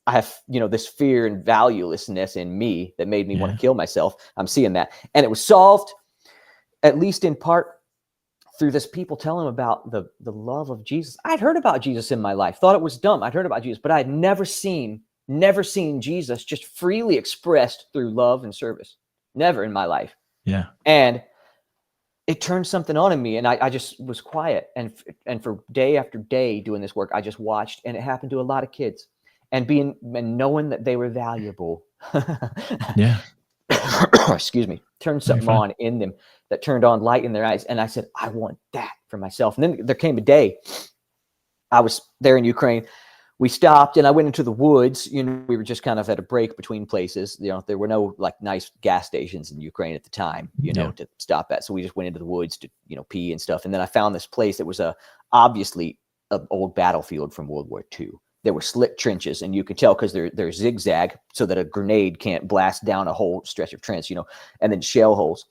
I have, this fear and valuelessness in me that made me want to kill myself. I'm seeing that. And it was solved, at least in part, through this people telling him about the love of Jesus. I'd heard about Jesus in my life, thought it was dumb. I'd heard about Jesus, but I had never seen Jesus just freely expressed through love and service. Never in my life. Yeah. And it turned something on in me, and I just was quiet. And for day after day doing this work, I just watched, and it happened to a lot of kids. And knowing that they were valuable. Yeah. Excuse me. Turned something on in them that turned on light in their eyes. And I said, I want that for myself. And then there came a day, I was there in Ukraine we stopped and I went into the woods. You know, we were just kind of at a break between places. You know, there were no like nice gas stations in Ukraine at the time, you know, to stop at. So we just went into the woods to, you know, pee and stuff. And then I found this place that was obviously an old battlefield from World War II. There were slit trenches, and you could tell because they're zigzag so that a grenade can't blast down a whole stretch of trench, you know, and then shell holes.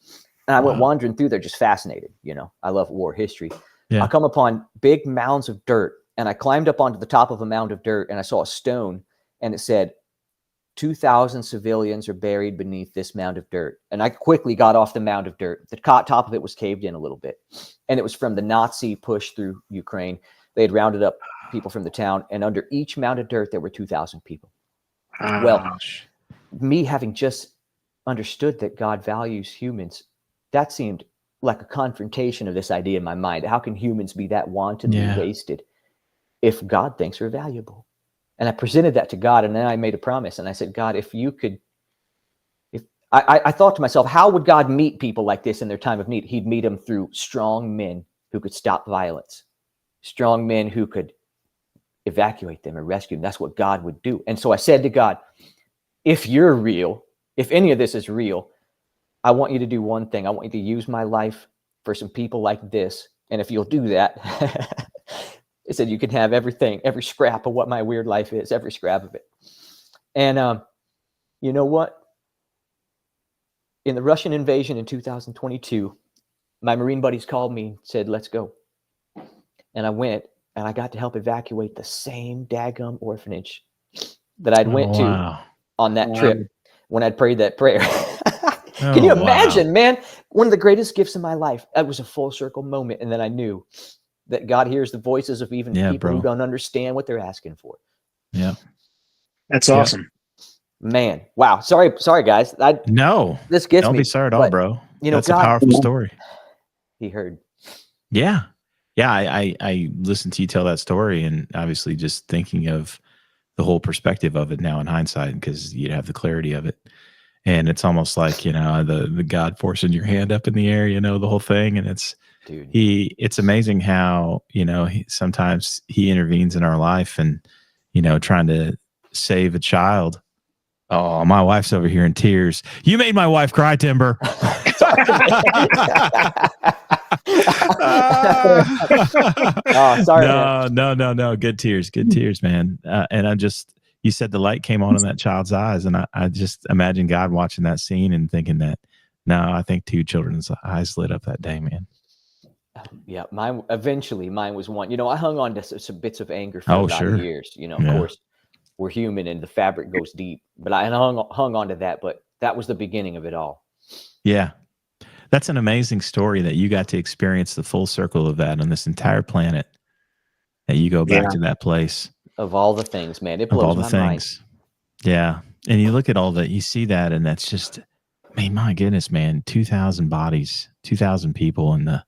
And I went wandering through there just fascinated. You know, I love war history. I come upon big mounds of dirt. And I climbed up onto the top of a mound of dirt and I saw a stone and it said, 2,000 civilians are buried beneath this mound of dirt. And I quickly got off the mound of dirt. The top of it was caved in a little bit. And it was from the Nazi push through Ukraine. They had rounded up people from the town. And under each mound of dirt, there were 2,000 people. Well, me having just understood that God values humans, that seemed like a confrontation of this idea in my mind. How can humans be that wantonly wasted if God thinks we're valuable? And I presented that to God, and then I made a promise. And I said, God, if you could, I thought to myself, how would God meet people like this in their time of need? He'd meet them through strong men who could stop violence, strong men who could evacuate them and rescue them. That's what God would do. And so I said to God, if you're real, if any of this is real, I want you to do one thing. I want you to use my life for some people like this. And if you'll do that, it said you can have everything, every scrap of what my weird life is, every scrap of it. And you know what? In the Russian invasion in 2022, my Marine buddies called me and said, let's go. And I went, and I got to help evacuate the same daggum orphanage that I'd went to on that trip when I'd prayed that prayer. Can you imagine, man? One of the greatest gifts in my life. That was a full circle moment. And then I knew that God hears the voices of even people who don't understand what they're asking for. Yeah. That's awesome. Man. Wow. Sorry, guys. No. This gets Don't me. Be sorry at all, bro. You know, that's a powerful story. He heard. Yeah. Yeah. I listened to you tell that story, and obviously just thinking of the whole perspective of it now in hindsight, because you have the clarity of it. And it's almost like, you know, the God forcing your hand up in the air, you know, the whole thing. And it's, it's amazing how, you know, sometimes he intervenes in our life and, you know, trying to save a child. Oh, my wife's over here in tears. You made my wife cry, Timber. Oh, sorry. No. Good tears, man. And I'm just, you said the light came on in that child's eyes, and I just imagine God watching that scene and thinking that, no, I think 2 children's eyes lit up that day, man. Yeah, mine was one. You know, I hung on to some bits of anger for years. You know, of course, we're human and the fabric goes deep. But I hung on to that. But that was the beginning of it all. Yeah. That's an amazing story that you got to experience the full circle of that on this entire planet. That you go back to that place. Of all the things, man, it blows my mind. Yeah. And you look at all that, you see that, and that's just, I mean, my goodness, man, 2,000 bodies, 2,000 people, and the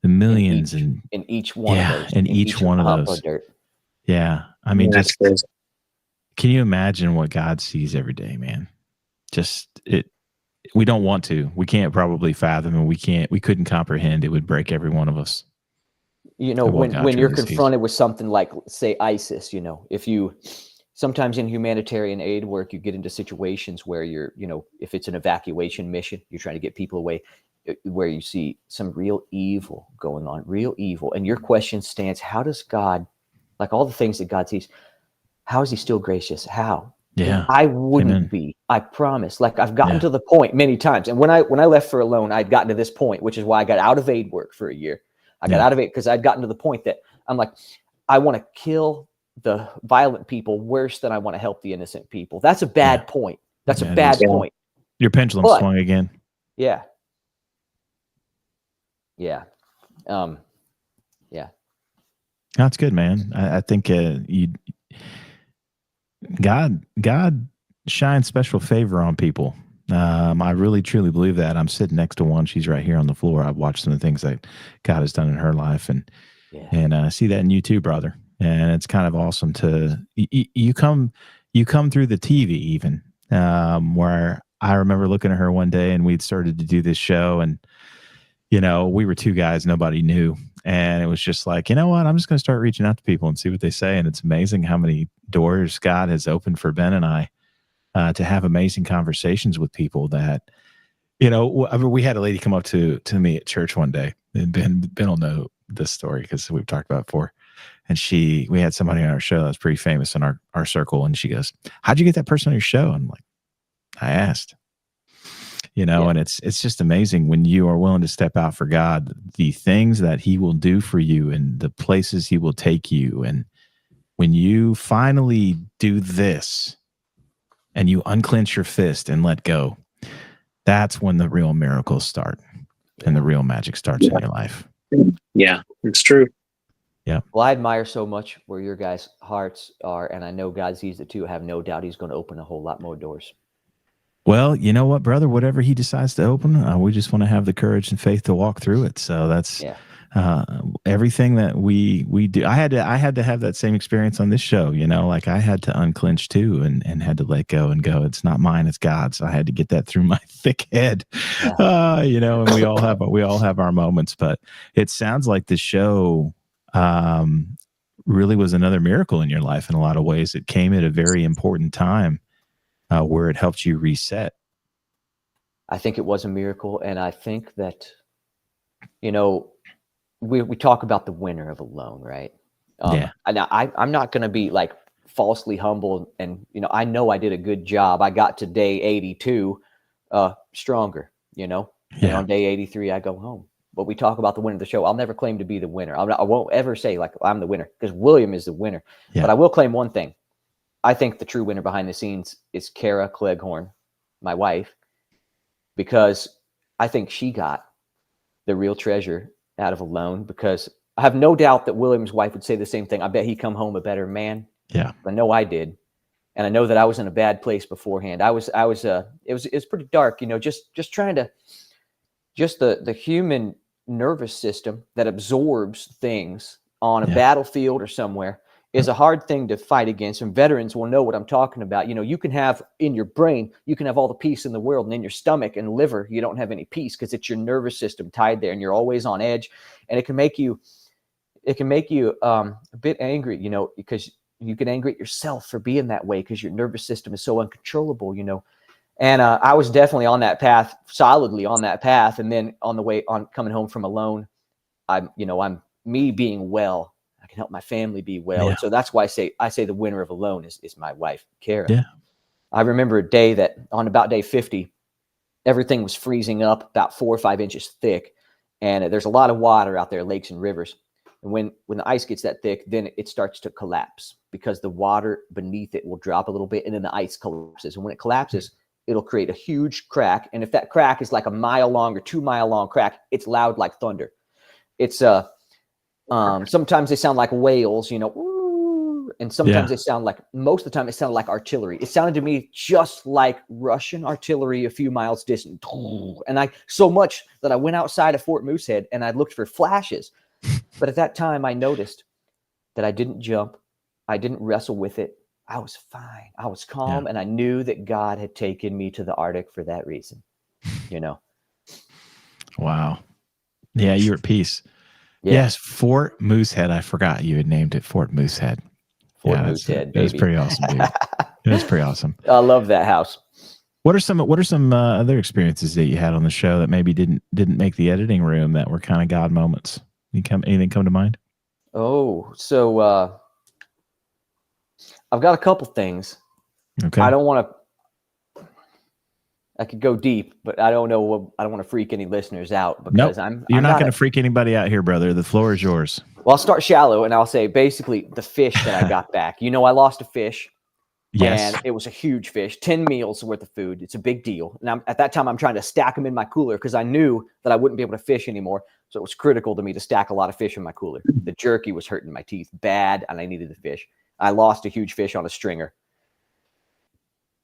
millions in each one of those. In each one of those. Yeah. I mean, just crazy. Can you imagine what God sees every day, man? Just we don't want to. We can't probably fathom, and we couldn't comprehend. It would break every one of us. You know, when you're confronted with something like, say, ISIS, you know, sometimes in humanitarian aid work, you get into situations where you're, you know, if it's an evacuation mission, you're trying to get people away, where you see some real evil going on, real evil. And your question stands, how does God, like all the things that God sees, how is he still gracious? How? Yeah. I wouldn't be, I promise. Like I've gotten to the point many times. And when I left for Alone, I'd gotten to this point, which is why I got out of aid work for a year. I got out of it because I'd gotten to the point that I'm like, I want to kill the violent people worse than I want to help the innocent people. That's a bad point. That's a bad point. Your pendulum swung again. Yeah. Yeah. Yeah. That's good, man. I think God shines special favor on people. I really, truly believe that. I'm sitting next to one. She's right here on the floor. I've watched some of the things that God has done in her life, and I see that in you too, brother. And it's kind of awesome to you come through the TV even, where I remember looking at her one day, and we'd started to do this show, and you know, we were 2 guys nobody knew, and it was just like, you know what, I'm just going to start reaching out to people and see what they say. And it's amazing how many doors God has opened for Ben and I to have amazing conversations with people that, I mean, we had a lady come up to me at church one day, and Ben will know this story because we've talked about it before. And we had somebody on our show that was pretty famous in our circle. And she goes, "How'd you get that person on your show?" And I'm like, "I asked." And it's just amazing when you are willing to step out for God, the things that he will do for you and the places he will take you. And when you finally do this and you unclench your fist and let go, that's when the real miracles start and the real magic starts in your life. Yeah, it's true. Yeah. Well, I admire so much where your guys' hearts are, and I know God sees it too. I have no doubt he's going to open a whole lot more doors. Well, you know what, brother? Whatever he decides to open, we just want to have the courage and faith to walk through it. So that's everything that we do. I had to have that same experience on this show. Like I had to unclench too, and had to let go and go. It's not mine, it's God's. So I had to get that through my thick head. Yeah. And we all have our moments. But it sounds like the show really was another miracle in your life in a lot of ways. It came at a very important time where it helped you reset. I think it was a miracle, and I think that, we talk about the winner of Alone, right? And I'm not going to be like falsely humble, and I know I did a good job. I got to day 82 stronger, and on day 83 I go home. But we talk about the winner of the show. I'll never claim to be the winner. I won't ever say like I'm the winner, because William is the winner. Yeah. But I will claim one thing. I think the true winner behind the scenes is Timber Cleghorn, my wife, because I think she got the real treasure out of Alone, because I have no doubt that William's wife would say the same thing. I bet he come home a better man. Yeah. I know I did. And I know that I was in a bad place beforehand. It was pretty dark, just trying to, just the human nervous system that absorbs things on a battlefield or somewhere is a hard thing to fight against. And veterans will know what I'm talking about. You can have in your brain, you can have all the peace in the world, and in your stomach and liver, you don't have any peace, because it's your nervous system tied there, and you're always on edge. And it can make you a bit angry, because you get angry at yourself for being that way, because your nervous system is so uncontrollable, And I was definitely on that path, solidly on that path. And then on the way on coming home from Alone, I'm me being well. I can help my family be well. Yeah. And so that's why I say the winner of Alone is my wife, Kara. Yeah. I remember a day that on about day 50, everything was freezing up about 4 or 5 inches thick. And there's a lot of water out there, lakes and rivers. And when the ice gets that thick, then it starts to collapse, because the water beneath it will drop a little bit, and then the ice collapses. And when it collapses, it'll create a huge crack. And if that crack is like a mile long or 2 mile long crack, it's loud like thunder. It's sometimes they sound like whales, and sometimes they sound like, most of the time it sounded like artillery. It sounded to me just like Russian artillery a few miles distant. And so much that I went outside of Fort Moosehead and I looked for flashes. But at that time I noticed that I didn't jump. I didn't wrestle with it. I was fine. I was calm, and I knew that God had taken me to the Arctic for that reason, Wow. Yeah, you were at peace. Yeah. Yes, Fort Moosehead. I forgot you had named it Fort Moosehead. Fort Moosehead, baby. It was pretty awesome, dude. It was pretty awesome. I love that house. What are some other experiences that you had on the show that maybe didn't make the editing room that were kind of God moments? Anything come to mind? Oh, so I've got a couple things. Okay. I don't want to. I could go deep, but I don't know. I don't want to freak any listeners out, because You're not going to freak anybody out here, brother. The floor is yours. Well, I'll start shallow, and I'll say basically the fish that I got back. I lost a fish. Yes. And it was a huge fish, 10 meals worth of food. It's a big deal. And at that time, I'm trying to stack them in my cooler, because I knew that I wouldn't be able to fish anymore. So it was critical to me to stack a lot of fish in my cooler. The jerky was hurting my teeth bad, and I needed the fish. I lost a huge fish on a stringer.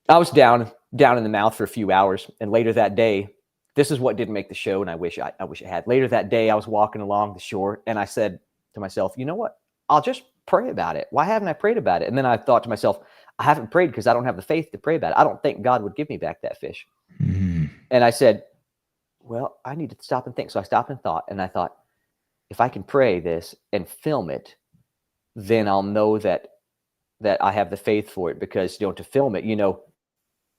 I was down in the mouth for a few hours. And later that day, this is what didn't make the show, and I wish it had. Later that day, I was walking along the shore, and I said to myself, you know what? I'll just pray about it. Why haven't I prayed about it? And then I thought to myself, I haven't prayed because I don't have the faith to pray about it. I don't think God would give me back that fish. Mm-hmm. And I said, well, I need to stop and think. So I stopped and thought, if I can pray this and film it, then I'll know that that I have the faith for it, because to film it,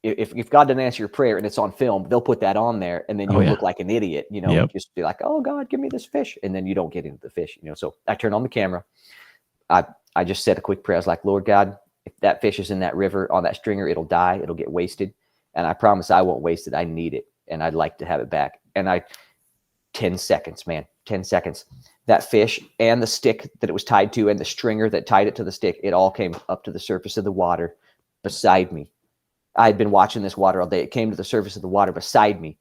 if God didn't answer your prayer and it's on film, they'll put that on there, and then you'll look like an idiot, just be like, oh God, give me this fish. And then you don't get into the fish, So I turn on the camera. I just said a quick prayer. I was like, Lord God, if that fish is in that river on that stringer, it'll die. It'll get wasted. And I promise I won't waste it. I need it. And I'd like to have it back. And 10 seconds, man, 10 seconds. That fish and the stick that it was tied to and the stringer that tied it to the stick, it all came up to the surface of the water beside me. I had been watching this water all day. It came to the surface of the water beside me.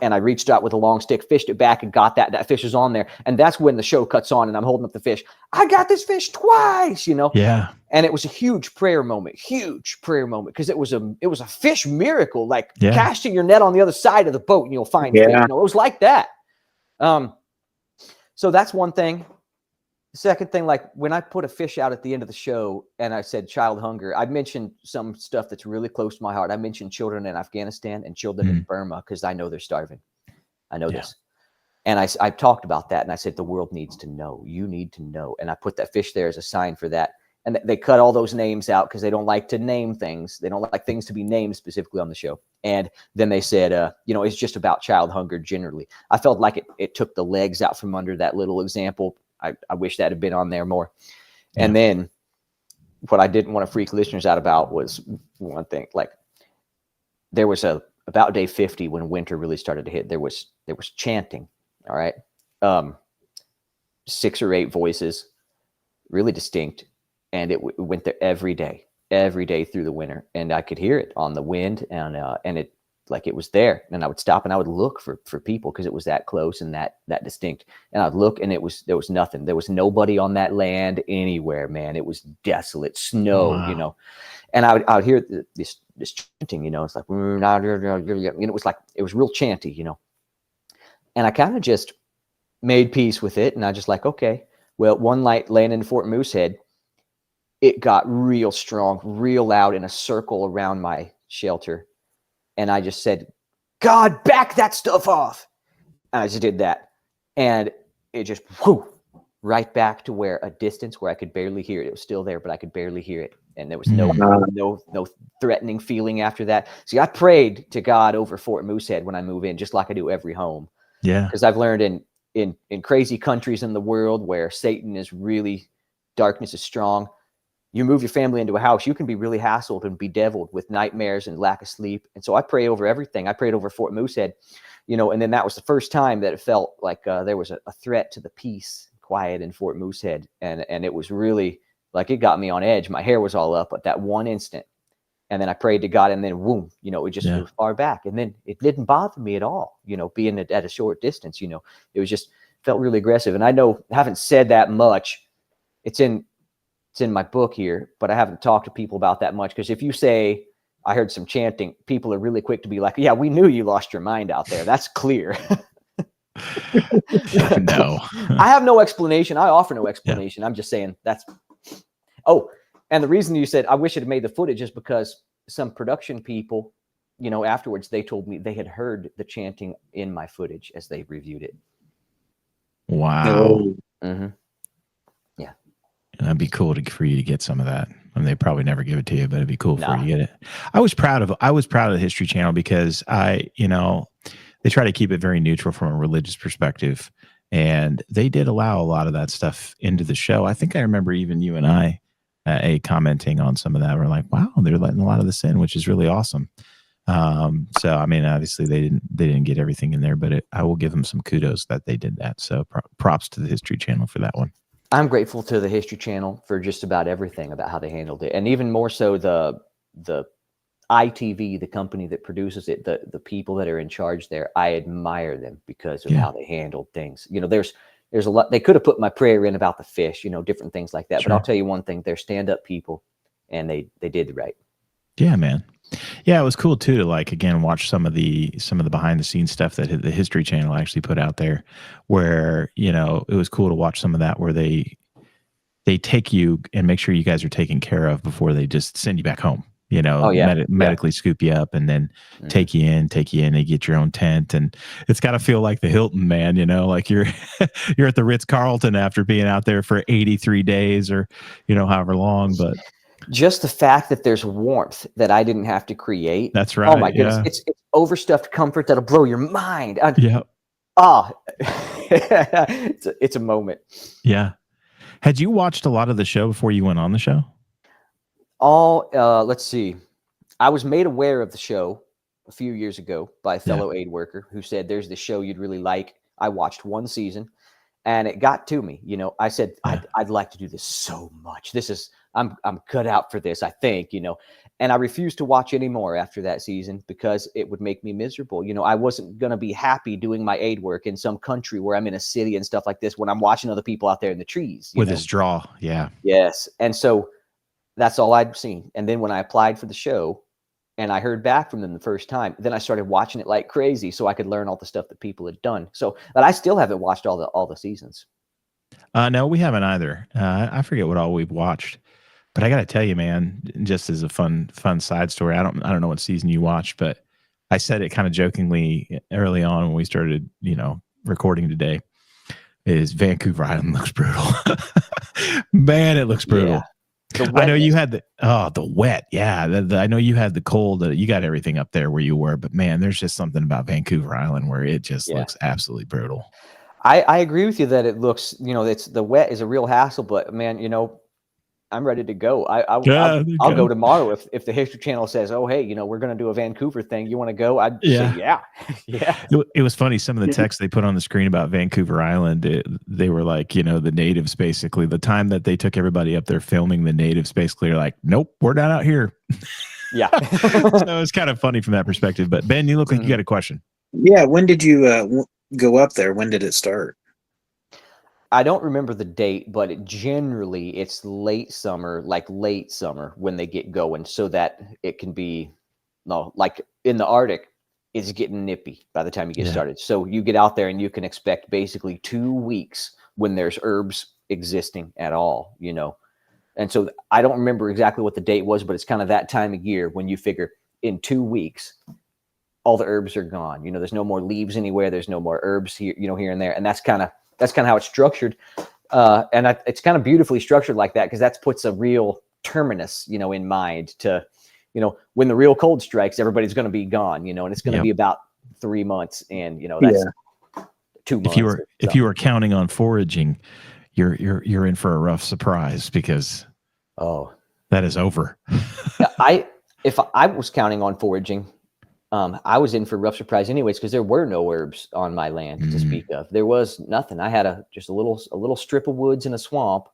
And I reached out with a long stick, fished it back, and got that. That fish is on there. And that's when the show cuts on, and I'm holding up the fish. I got this fish twice, Yeah. And it was a huge prayer moment, because it was a fish miracle, like casting your net on the other side of the boat and you'll find fish. It was like that. So that's one thing. The second thing, like when I put a fish out at the end of the show and I said child hunger, I mentioned some stuff that's really close to my heart. I mentioned children in Afghanistan and children in Burma, because I know they're starving. I know this. And I talked about that, and I said, the world needs to know. You need to know. And I put that fish there as a sign for that. And they cut all those names out because they don't like to name things. They don't like things to be named specifically on the show. And then they said, it's just about child hunger generally. I felt like it took the legs out from under that little example. I wish that had been on there more. Yeah. And then what I didn't want to freak listeners out about was one thing. Like there was about day 50 when winter really started to hit, there was chanting. All right. 6 or 8 voices, really distinct. And it went there every day through the winter. And I could hear it on the wind, and it, like it was there. And I would stop and I would look for people, because it was that close and that distinct. And I'd look, and there was nothing. There was nobody on that land anywhere, man. It was desolate snow, Wow. And I would hear this chanting, it's like, and it was like, it was real chanty, And I kind of just made peace with it. And I just like, okay, well, one night laying in Fort Moosehead, it got real strong, real loud in a circle around my shelter. And I just said, God, back that stuff off. And I just did that. And it just, right back to where a distance where I could barely hear it. It was still there, but I could barely hear it. And there was no threatening feeling after that. See, I prayed to God over Fort Moosehead when I move in, just like I do every home. Yeah. Because I've learned in crazy countries in the world where Satan is really, darkness is strong, you move your family into a house, you can be really hassled and bedeviled with nightmares and lack of sleep. And so I pray over everything. I prayed over Fort Moosehead, and then that was the first time that it felt like there was a threat to the peace, quiet in Fort Moosehead. And it was really like, it got me on edge. My hair was all up at that one instant. And then I prayed to God, and then boom, it just moved far back. And then it didn't bother me at all, being at a short distance, it was just felt really aggressive. And I know I haven't said that much. It's in my book here, but I haven't talked to people about that much. Because if you say, I heard some chanting, people are really quick to be like, yeah, we knew you lost your mind out there. That's clear. No. I have no explanation. I offer no explanation. Yeah. I'm just saying that's, and the reason you said, I wish it had made the footage is because some production people, afterwards, they told me they had heard the chanting in my footage as they reviewed it. Wow. Mm-hmm. And that'd be cool for you to get some of that. I mean, they probably never give it to you, but it'd be cool for you to get it. I was proud of the History Channel, because they try to keep it very neutral from a religious perspective. And they did allow a lot of that stuff into the show. I think I remember even you and I commenting on some of that. We're like, wow, they're letting a lot of this in, which is really awesome. So, I mean, obviously they didn't get everything in there, but I will give them some kudos that they did that. So props to the History Channel for that one. I'm grateful to the History Channel for just about everything about how they handled it. And even more so the ITV, the company that produces it, the people that are in charge there, I admire them because of how they handled things. There's a lot, they could have put my prayer in about the fish, different things like that. Sure. But I'll tell you one thing, they're stand-up people, and they did the right. Yeah, man. Yeah, it was cool too to again watch some of the behind the scenes stuff that the History Channel actually put out there, where it was cool to watch some of that where they take you and make sure you guys are taken care of before they just send you back home. Medically scoop you up and then take you in, they get your own tent, and it's got to feel like the Hilton, man, like you're at the Ritz-Carlton after being out there for 83 days or however long. But Just the fact that there's warmth that I didn't have to create. That's right. Oh my goodness. It's overstuffed comfort that'll blow your mind. Yeah. It's a moment. Yeah. Had you watched a lot of the show before you went on the show? Let's see. I was made aware of the show a few years ago by a fellow aid worker who said, there's this show you'd really like. I watched one season and it got to me. You know, I said, I'd like to do this so much. I'm cut out for this, I think, you know, and I refused to watch anymore after that season because it would make me miserable. You know, I wasn't going to be happy doing my aid work in some country where I'm in a city and stuff like this when I'm watching other people out there in the trees. With a straw. Yeah. Yes. And so that's all I'd seen. And then when I applied for the show and I heard back from them the first time, then I started watching it like crazy so I could learn all the stuff that people had done. So, but I still haven't watched all the seasons. No, we haven't either. I forget what all we've watched. But I got to tell you, man, just as a fun side story, I don't know what season you watched, but I said it kind of jokingly early on when we started, you know, recording today, is Vancouver Island looks brutal. Man, it looks brutal. Yeah. I know you had the wet. Yeah. I know you had the cold. You got everything up there where you were, but man, there's just something about Vancouver Island where it just looks absolutely brutal. I agree with you that it looks, you know, the wet is a real hassle, but man, you know, I'm ready to go. I'll go tomorrow if the History Channel says, "Oh, hey, you know, we're going to do a Vancouver thing. You want to go?" I'd say, "Yeah, yeah." It was funny. Some of the text they put on the screen about Vancouver Island, they were like, you know, the natives basically. The time that they took everybody up there filming, the natives basically are like, "Nope, we're not out here." Yeah. So it's kind of funny from that perspective. But Ben, you look like you got a question. Yeah. When did you go up there? When did it start? I don't remember the date, but it's late summer when they get going, so that it can be, like in the Arctic, it's getting nippy by the time you get started. So you get out there and you can expect basically 2 weeks when there's herbs existing at all, you know. And so I don't remember exactly what the date was, but it's kind of that time of year when you figure in 2 weeks, all the herbs are gone. You know, there's no more leaves anywhere. There's no more herbs here, you know, here and there. And that's kind of how it's structured. It's kind of beautifully structured like that because that puts a real terminus, you know, in mind to, you know, when the real cold strikes, everybody's going to be gone, you know, and it's going to be about 3 months. And, you know, that's 2 months. If you were counting on foraging, you're in for a rough surprise because that is over. If I was counting on foraging, I was in for a rough surprise anyways, because there were no herbs on my land to speak of. There was nothing. I had just a little strip of woods and a swamp,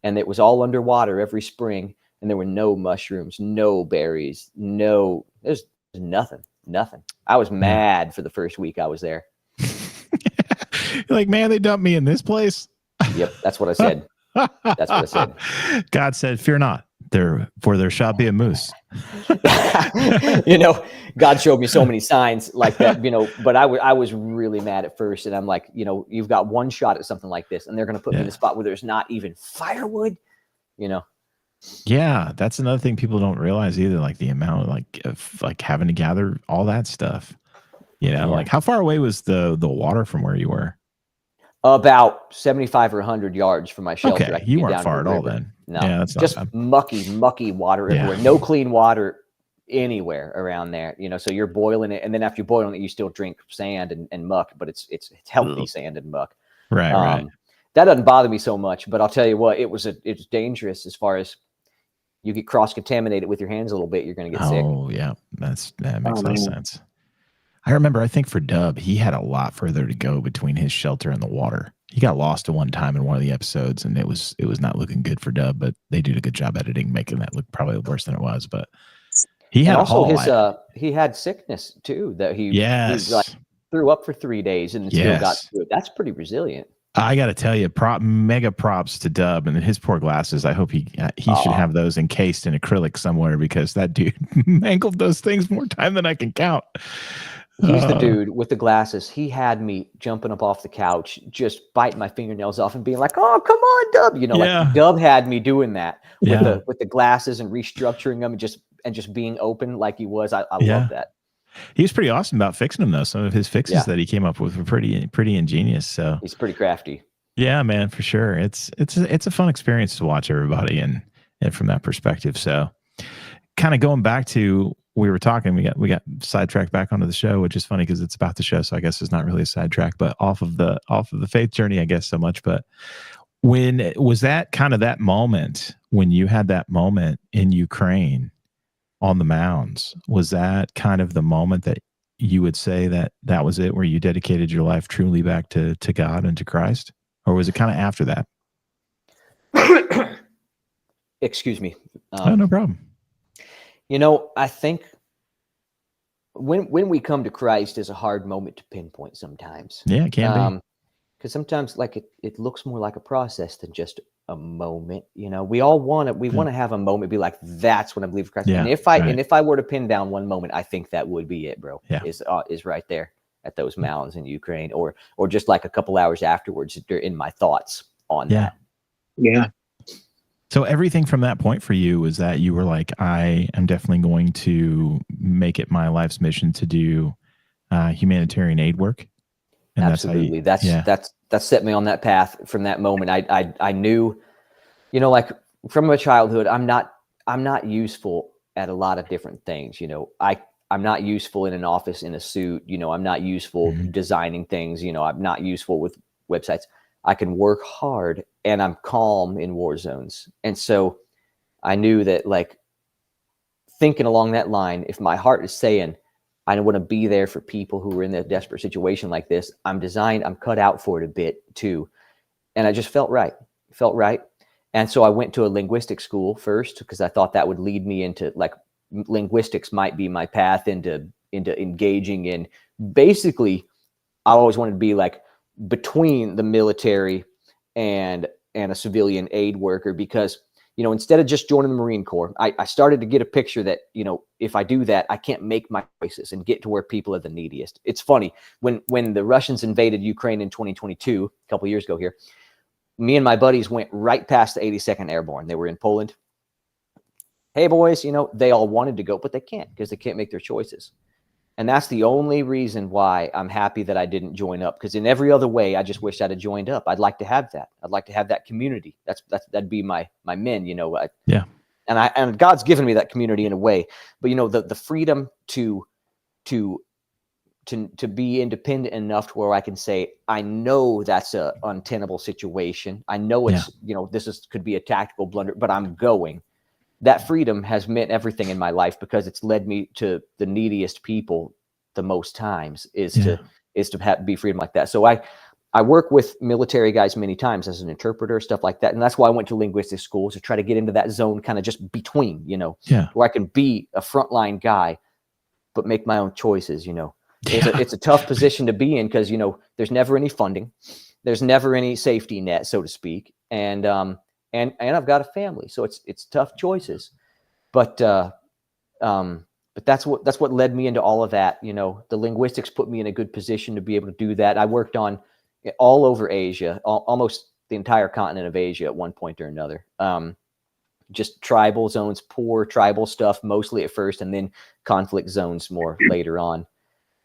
and it was all underwater every spring. And there were no mushrooms, no berries, there's nothing. I was mad for the first week I was there. You're like, man, they dumped me in this place. Yep. That's what I said. That's what I said. God said, "Fear not, for there shall be a moose." You know, God showed me so many signs like that, you know, but I was really mad at first. And I'm like, you know, you've got one shot at something like this and they're going to put me in a spot where there's not even firewood, you know? Yeah. That's another thing people don't realize either. Like the amount of having to gather all that stuff, you know, like how far away was the water from where you were? About 75 or 100 yards from my shelter. Okay. You weren't far at all then. No, yeah, that's just mucky water everywhere. No clean water anywhere around there, you know, so you're boiling it. And then after you're boiling it, you still drink sand and muck, but it's healthy sand and muck. Right. That doesn't bother me so much, but I'll tell you what, it's dangerous as far as you get cross-contaminated with your hands a little bit, you're going to get sick. Oh yeah. That makes no sense. I remember, I think for Dub, he had a lot further to go between his shelter and the water. He got lost at one time in one of the episodes, and it was not looking good for Dub, but they did a good job editing, making that look probably worse than it was. But he had he had sickness too that he like threw up for 3 days and still got through it. That's pretty resilient. I got to tell you, mega props to Dub and his poor glasses. I hope he should have those encased in acrylic somewhere because that dude mangled those things more time than I can count. He's the dude with the glasses. He had me jumping up off the couch, just biting my fingernails off and being like, "Oh, come on, Dub!" You know, like Dub had me doing that with the glasses and restructuring them and just being open like he was. I love that. He was pretty awesome about fixing them though. Some of his fixes that he came up with were pretty ingenious. So he's pretty crafty. Yeah, man, for sure. It's a fun experience to watch everybody, and it from that perspective. So kind of going back to, we were talking, we got sidetracked back onto the show, which is funny because it's about the show. So I guess it's not really a sidetrack, but off of the faith journey, I guess so much. But when was that kind of that moment when you had that moment in Ukraine on the mounds? Was that kind of the moment that you would say that was it, where you dedicated your life truly back to God and to Christ? Or was it kind of after that? Excuse me. Oh, no problem. I think when we come to Christ is a hard moment to pinpoint sometimes. Yeah, it can be. Because sometimes it looks more like a process than just a moment. We all want to have a moment, be like, that's when I believe in Christ. Yeah, and if I were to pin down one moment, I think that would be it, bro. Yeah. Is right there at those mountains in Ukraine, or just like a couple hours afterwards, they're in my thoughts on that. Yeah. So everything from that point for you was that you were like, I am definitely going to make it my life's mission to do humanitarian aid work. And absolutely. That's set me on that path from that moment. I knew, like from my childhood, I'm not useful at a lot of different things. I'm not useful in an office in a suit. I'm not useful designing things. I'm not useful with websites. I can work hard and I'm calm in war zones. And so I knew that, like, thinking along that line, if my heart is saying, I want to be there for people who are in a desperate situation like this, I'm cut out for it a bit too. And I just felt right. And so I went to a linguistics school first because I thought that would lead me into, like, linguistics might be my path into engaging in, basically, I always wanted to be like between the military and a civilian aid worker, because instead of just joining the Marine Corps, I started to get a picture that, if I do that, I can't make my choices and get to where people are the neediest. It's funny, when the Russians invaded Ukraine in 2022, a couple years ago here, me and my buddies went right past the 82nd Airborne. They were in Poland. Hey boys, they all wanted to go, but they can't because they can't make their choices. And that's the only reason why I'm happy that I didn't join up, because in every other way, I just wish I'd have joined up. I'd like to have that. I'd like to have that community. That'd be my men, Yeah. And God's given me that community in a way, but the freedom to be independent enough to where I can say, I know that's a untenable situation. I know it's, could be a tactical blunder, but I'm going. That freedom has meant everything in my life, because it's led me to the neediest people the most times is to be freedom like that. So I work with military guys many times as an interpreter, stuff like that. And that's why I went to linguistic school, to try to get into that zone, kind of just between, where I can be a frontline guy, but make my own choices. It's a tough position to be in, because, there's never any funding. There's never any safety net, so to speak. And I've got a family, so it's tough choices, but that's what led me into all of that. The linguistics put me in a good position to be able to do that. I worked on all over Asia, almost the entire continent of Asia at one point or another. Just tribal zones, poor tribal stuff, mostly at first, and then conflict zones more later on.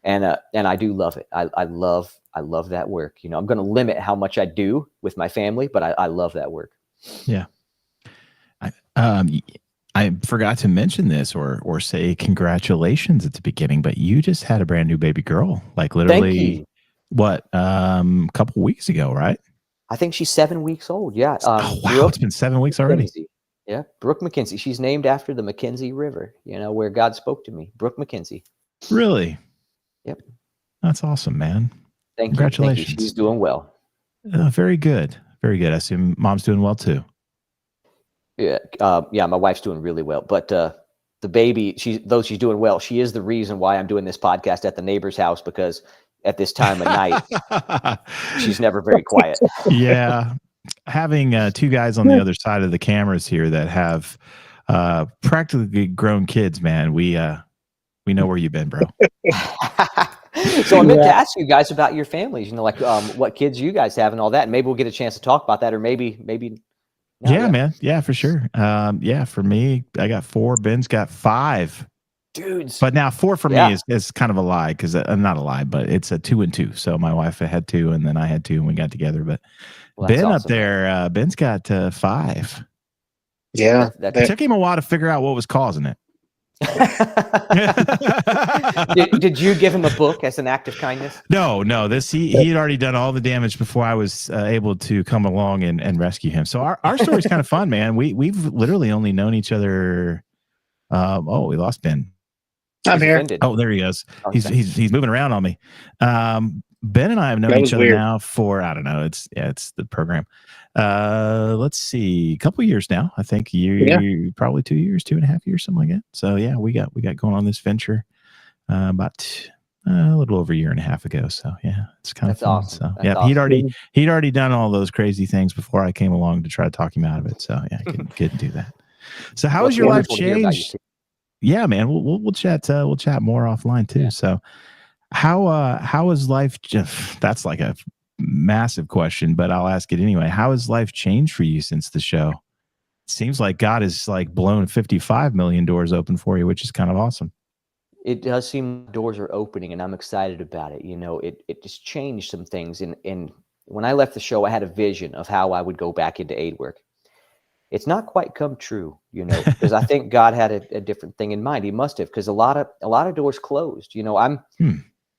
And I do love it. I love that work. I'm going to limit how much I do with my family, but I love that work. Yeah. I forgot to mention this or say congratulations at the beginning, but you just had a brand new baby girl, like literally what, couple weeks ago, right? I think she's 7 weeks old. Yeah. Oh, wow. It's been 7 weeks already. McKenzie. Yeah. Brooke McKenzie. She's named after the McKenzie River, where God spoke to me. Brooke McKenzie. Really? Yep. That's awesome, man. Congratulations. Thank you. She's doing well. Very good. Very good. I assume mom's doing well too. Yeah. My wife's doing really well, but the baby, though she's doing well, she is the reason why I'm doing this podcast at the neighbor's house, because at this time of night, she's never very quiet. Yeah. Having two guys on the other side of the cameras here that have practically grown kids, man, we know where you've been, bro. So I meant to ask you guys about your families, what kids you guys have and all that. And maybe we'll get a chance to talk about that, or maybe. No, yeah, man. Yeah, for sure. For me, I got 4. Ben's got 5. Dudes. But now 4 for me is kind of a lie, because not a lie, but it's a 2 and 2. So my wife had 2, and then I had 2, and we got together. But Ben awesome, up there, Ben's got 5. Yeah. It took him a while to figure out what was causing it. Did you give him a book as an act of kindness? No. He had already done all the damage before I was able to come along and rescue him. So our story's kind of fun, man. We've literally only known each other. We lost Ben. I'm here. Offended. Oh, there he is. He's moving around on me. Ben and I have known That each was other weird. now for, I don't know. It's the program. Let's see, a couple of years now. I think probably 2 years, 2.5 years, something like that. So yeah, we got going on this venture about a little over a year and a half ago. So yeah, it's kind of fun. Awesome. So That's yeah, awesome. he'd already done all those crazy things before I came along to try to talk him out of it. So yeah, I couldn't do that. So how has your life changed? Yeah, man, we'll chat. We'll chat more offline too. Yeah. So how is life? That's like a massive question, but I'll ask it anyway. How has life changed for you since the show? It seems like God has like blown 55 million doors open for you, which is kind of awesome. It does seem doors are opening, and I'm excited about it. You know, it just changed some things. And when I left the show, I had a vision of how I would go back into aid work. It's not quite come true, you know, because I think God had a different thing in mind. He must have, because a lot of doors closed. You know,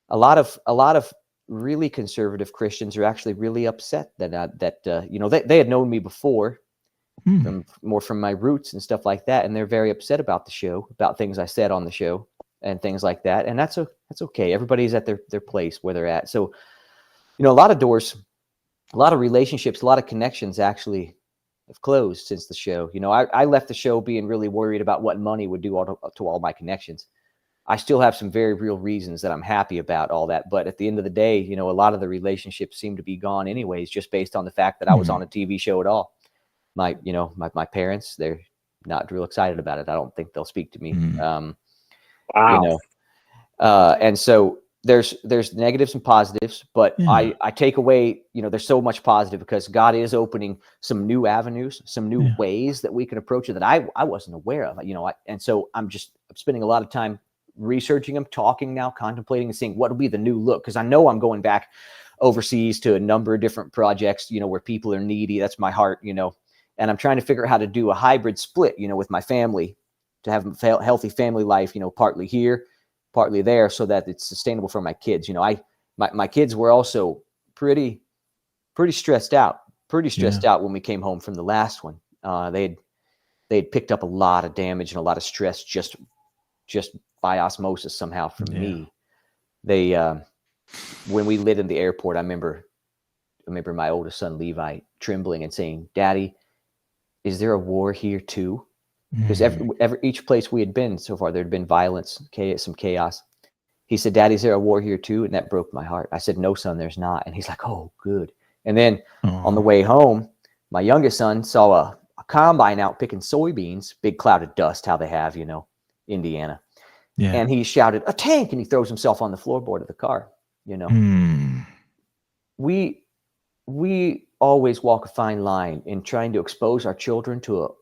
a lot of really conservative Christians are actually really upset that you know, they had known me before from my roots and stuff like that, and they're very upset about the show, about things I said on the show and things like that. And that's okay. Everybody's at their place where they're at. So, you know, a lot of doors, a lot of relationships, a lot of connections actually have closed since the show. You know, I left the show being really worried about what money would do to all my connections. I still have some very real reasons that I'm happy about all that. But at the end of the day, you know, a lot of the relationships seem to be gone anyways, just based on the fact that I was on a TV show at all. My parents, they're not real excited about it. I don't think they'll speak to me. Wow. You know, and so there's negatives and positives, but I take away, you know, there's so much positive because God is opening some new avenues, some new ways that we can approach it that I wasn't aware of, you know, and so I'm spending a lot of time researching them, talking now, contemplating and seeing what will be the new look. Cause I know I'm going back overseas to a number of different projects, you know, where people are needy. That's my heart, you know, and I'm trying to figure out how to do a hybrid split, you know, with my family to have a healthy family life, you know, partly here, partly there, so that it's sustainable for my kids. You know, my kids were also pretty stressed out when we came home from the last one. They'd picked up a lot of damage and a lot of stress just by osmosis somehow from me. They when we lit in the airport, I remember my oldest son Levi trembling and saying, "Daddy, is there a war here too?" Because each place we had been so far, there'd been violence, some chaos. He said, "Daddy, is there a war here too?" And that broke my heart. I said, "No, son, there's not." And he's like, "Oh, good." And then on the way home, my youngest son saw a combine out picking soybeans, big cloud of dust, how they have, you know, Indiana. Yeah. And he shouted, "A tank!" And he throws himself on the floorboard of the car, you know. We always walk a fine line in trying to expose our children to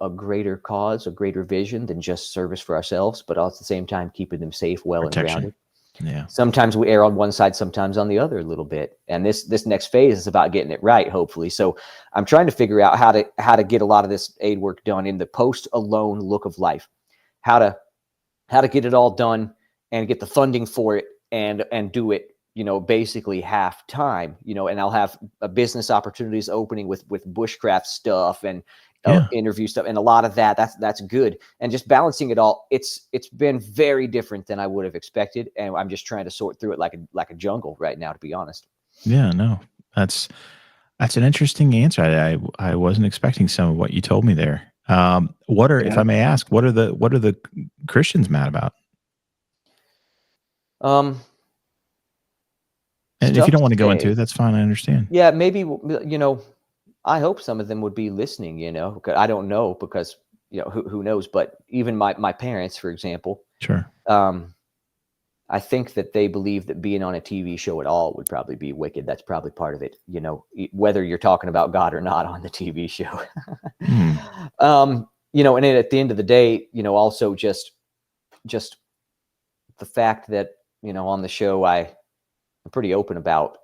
a greater cause, a greater vision than just service for ourselves, but at the same time keeping them safe, well, and grounded. Yeah. Sometimes we err on one side, sometimes on the other a little bit. And this next phase is about getting it right, hopefully. So I'm trying to figure out how to get a lot of this aid work done in the post-alone look of life, how to get it all done and get the funding for it and do it, you know, basically half time, you know, and I'll have business opportunities opening with bushcraft stuff and interview stuff, and a lot of that's good. And just balancing it all, it's been very different than I would have expected, and I'm just trying to sort through it like a jungle right now, to be honest. Yeah, no, that's an interesting answer. I wasn't expecting some of what you told me there. If I may ask, what are the Christians mad about? And if you don't want to go into it, that's fine. I understand. Yeah, maybe, you know, I hope some of them would be listening, you know, because I don't know, because, you know, who knows, but even my parents, for example, sure. I think that they believe that being on a TV show at all would probably be wicked. That's probably part of it, you know, whether you're talking about God or not on the TV show. You know, and then at the end of the day, you know, also just the fact that, you know, on the show, I'm pretty open about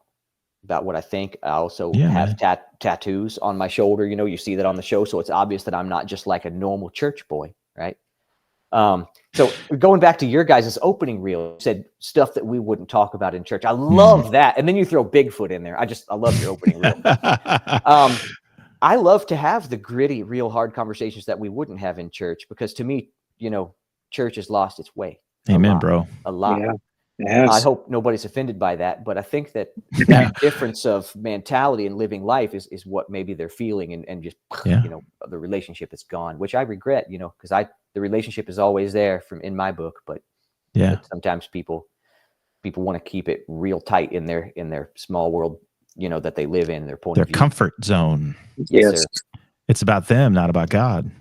about what I think. I also Yeah, have tattoos on my shoulder. You know, you see that on the show, so it's obvious that I'm not just like a normal church boy, right? So going back to your guys' opening reel, you said stuff that we wouldn't talk about in church. I love that, and then you throw Bigfoot in there. I love your opening reel. I love to have the gritty, real hard conversations that we wouldn't have in church, because to me, you know, church has lost its way. Amen, bro. A lot. Yeah. Yes. I hope nobody's offended by that, but I think that that difference of mentality and living life is what maybe they're feeling, and just, you know, the relationship is gone, which I regret, you know, because the relationship is always there in my book, but sometimes people want to keep it real tight in their small world, you know, that they live in, their point of view. Comfort zone. Yes. It's about them, not about God.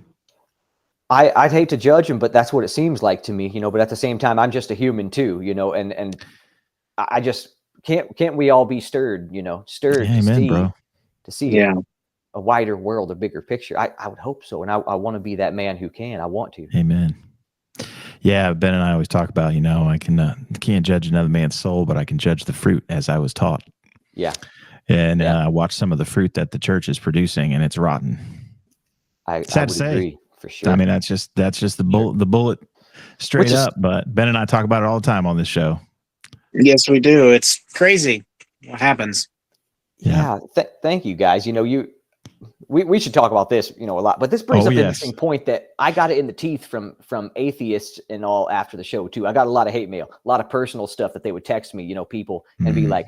I'd hate to judge them, but that's what it seems like to me, you know, but at the same time, I'm just a human too, you know, and I just can't we all be stirred, you know, to see a wider world, a bigger picture. I would hope so. And I want to be that man who can. I want to. Amen. Yeah. Ben and I always talk about, you know, I can't judge another man's soul, but I can judge the fruit as I was taught. Yeah. And I watch some of the fruit that the church is producing, and it's rotten. I would agree. For sure. I mean, that's just the bullet straight up. But Ben and I talk about it all the time on this show. Yes, we do. It's crazy what happens. Yeah. Thank you, guys. You know, we should talk about this, you know, a lot. But this brings up an interesting point that I got it in the teeth from atheists and all after the show too. I got a lot of hate mail, a lot of personal stuff that they would text me, you know, people, and be like,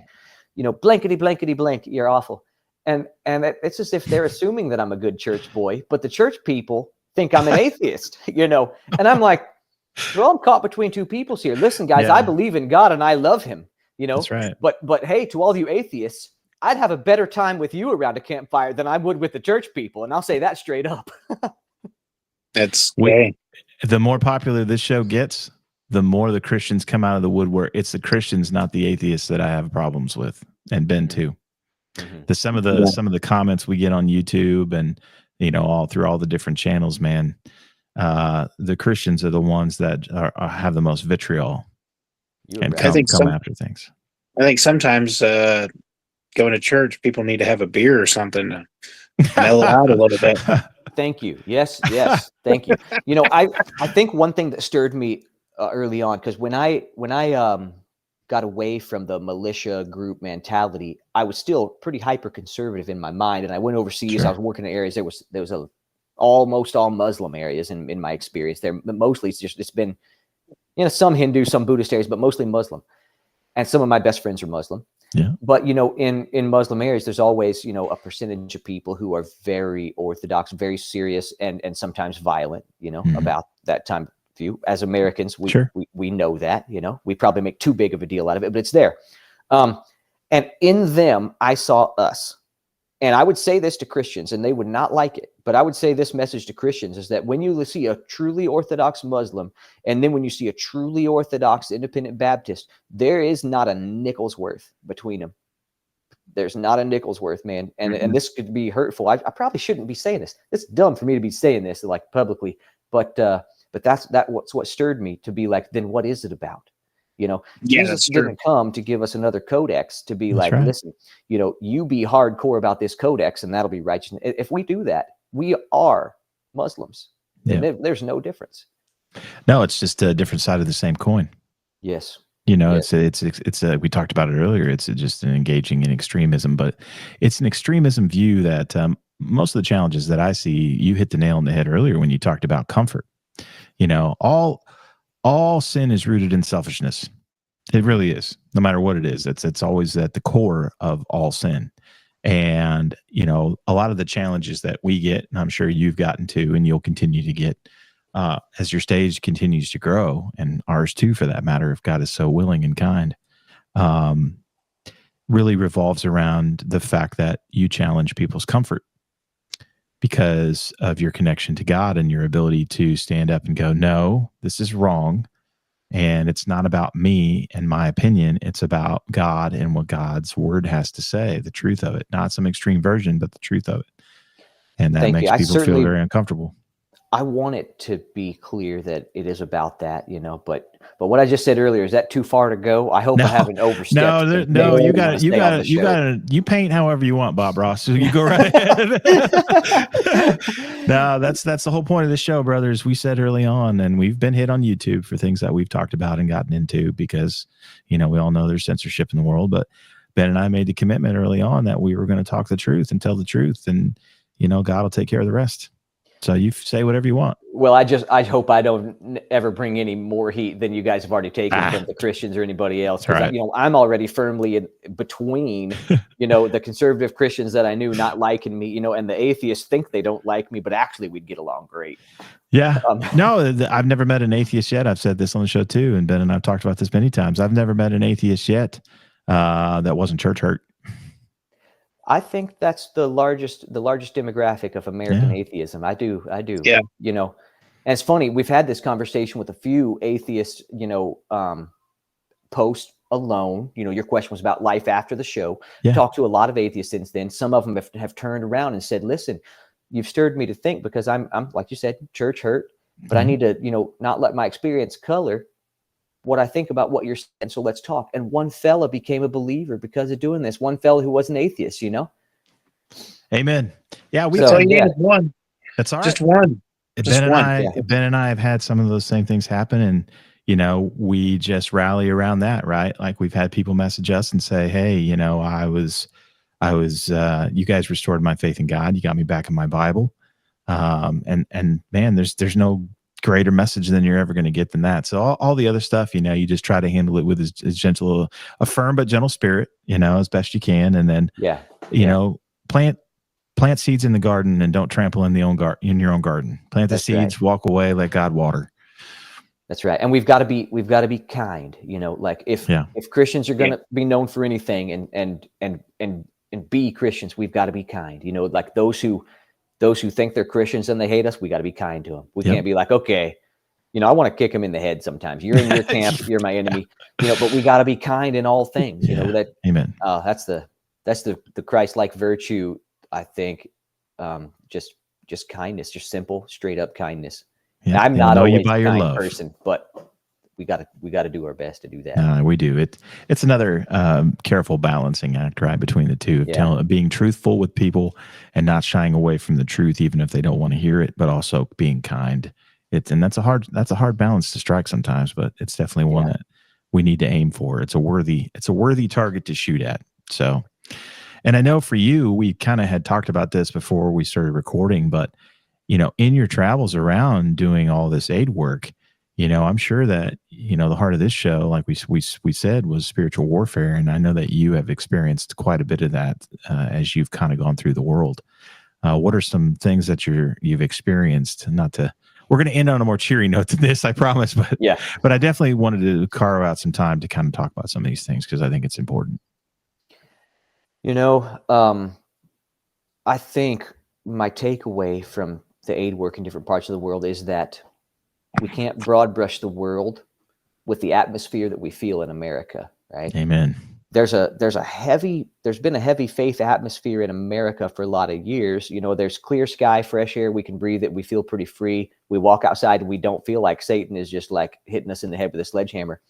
you know, blankety blankety blank, you're awful. And it's as if they're assuming that I'm a good church boy, but the church people think I'm an atheist, you know, and I'm like, well, I'm caught between two peoples here. Listen, guys, I believe in God and I love him, you know. That's right. But hey, to all you atheists, I'd have a better time with you around a campfire than I would with the church people, and I'll say that straight up. The more popular this show gets, the more the Christians come out of the woodwork. It's the Christians, not the atheists, that I have problems with, and Ben too. Some of the comments we get on YouTube and, you know, all through all the different channels, man, the Christians are the ones that have the most vitriol and come after things. I think sometimes going to church, people need to have a beer or something to mellow out a little bit. Thank you. Yes. Thank you. You know, I think one thing that stirred me early on, because when I got away from the militia group mentality, I was still pretty hyper conservative in my mind. And I went overseas. Sure. I was working in areas there was almost all Muslim areas in my experience there. Mostly it's been, you know, some Hindu, some Buddhist areas, but mostly Muslim. And some of my best friends are Muslim. Yeah. But, you know, in Muslim areas, there's always, you know, a percentage of people who are very orthodox, very serious, and sometimes violent, you know, about that time view. As Americans, we know that, you know, we probably make too big of a deal out of it, but it's there. And in them, I saw us. And I would say this to Christians, and they would not like it, but I would say this message to Christians is that when you see a truly Orthodox Muslim, and then when you see a truly Orthodox Independent Baptist, there is not a nickel's worth between them. There's not a nickel's worth, man. And this could be hurtful. I probably shouldn't be saying this. It's dumb for me to be saying this like publicly, but that's what stirred me to be like, then what is it about? You know, Jesus didn't come to give us another codex to be listen, you know, you be hardcore about this codex and that'll be righteous. If we do that, we are Muslims. Yeah. And there's no difference. No, it's just a different side of the same coin. Yes. You know, it's we talked about it earlier. It's just an engaging in extremism, but it's an extremism view that most of the challenges that I see, you hit the nail on the head earlier when you talked about comfort. You know, all sin is rooted in selfishness. It really is. No matter what it is, it's always at the core of all sin. And, you know, a lot of the challenges that we get, and I'm sure you've gotten to, and you'll continue to get as your stage continues to grow, and ours too, for that matter, if God is so willing and kind, really revolves around the fact that you challenge people's comfort because of your connection to God and your ability to stand up and go, no, this is wrong. And it's not about me and my opinion. It's about God and what God's word has to say, the truth of it, not some extreme version, but the truth of it. And that makes people feel very uncomfortable. I want it to be clear that it is about that, but what I just said earlier, is that too far to go? I hope I haven't overstepped. No, you got it. You paint however you want, Bob Ross. So you go right ahead. No, that's the whole point of the show, brothers. We said early on, and we've been hit on YouTube for things that we've talked about and gotten into because, we all know there's censorship in the world, but Ben and I made the commitment early on that we were going to talk the truth and tell the truth, and, God will take care of the rest. So you say whatever you want. Well, I hope I don't ever bring any more heat than you guys have already taken from the Christians or anybody else. Because right. I'm already firmly in between, the conservative Christians that I knew not liking me, and the atheists think they don't like me, but actually we'd get along great. Yeah. No, I've never met an atheist yet. I've said this on the show too, and Ben and I've talked about this many times. I've never met an atheist yet that wasn't church hurt. I think that's the largest demographic of American atheism. I do. Yeah. And it's funny, we've had this conversation with a few atheists, post alone. Your question was about life after the show. Yeah. Talked to a lot of atheists since then. Some of them have turned around and said, listen, you've stirred me to think, because I'm like you said, church hurt, but I need to, not let my experience color what I think about what you're saying. So let's talk. And one fella became a believer because of doing this. One fella who was an atheist, Amen. Yeah. So you needed one. That's all right. Just one. Ben and I have had some of those same things happen, and we just rally around that, right? Like we've had people message us and say, "Hey, I was, you guys restored my faith in God. You got me back in my Bible." And man, there's no greater message than you're ever going to get than that. So all the other stuff, you just try to handle it with as gentle, a firm but gentle spirit, as best you can, and then plant seeds in the garden and don't trample in your own garden. Plant the seeds, walk away, let God water. That's right. And we've got to be kind, like if Christians are going to be known for anything and be Christians, we've got to be kind, like those who think they're Christians and they hate us, we got to be kind to them. We can't be like, okay, I want to kick them in the head sometimes. You're in your camp, you're my enemy, but we got to be kind in all things, Amen. That's the Christ-like virtue, I think, just kindness, just simple, straight up kindness. Yeah, I'm not always a kind person, but we got to do our best to do that. We do. It's another careful balancing act, right, between the two, being truthful with people and not shying away from the truth, even if they don't want to hear it, but also being kind. And that's a hard balance to strike sometimes, but it's definitely one that we need to aim for. It's a worthy target to shoot at. So, and I know for you, we kind of had talked about this before we started recording, but in your travels around doing all this aid work, I'm sure that, the heart of this show, like we said, was spiritual warfare. And I know that you have experienced quite a bit of that as you've kind of gone through the world. What are some things that you've experienced? We're going to end on a more cheery note than this, I promise. But I definitely wanted to carve out some time to kind of talk about some of these things because I think it's important. I think my takeaway from the aid work in different parts of the world is that we can't broad brush the world with the atmosphere that we feel in America, right? Amen. There's been a heavy faith atmosphere in America for a lot of years. There's clear sky, fresh air, we can breathe it, we feel pretty free. We walk outside and we don't feel like Satan is just like hitting us in the head with a sledgehammer.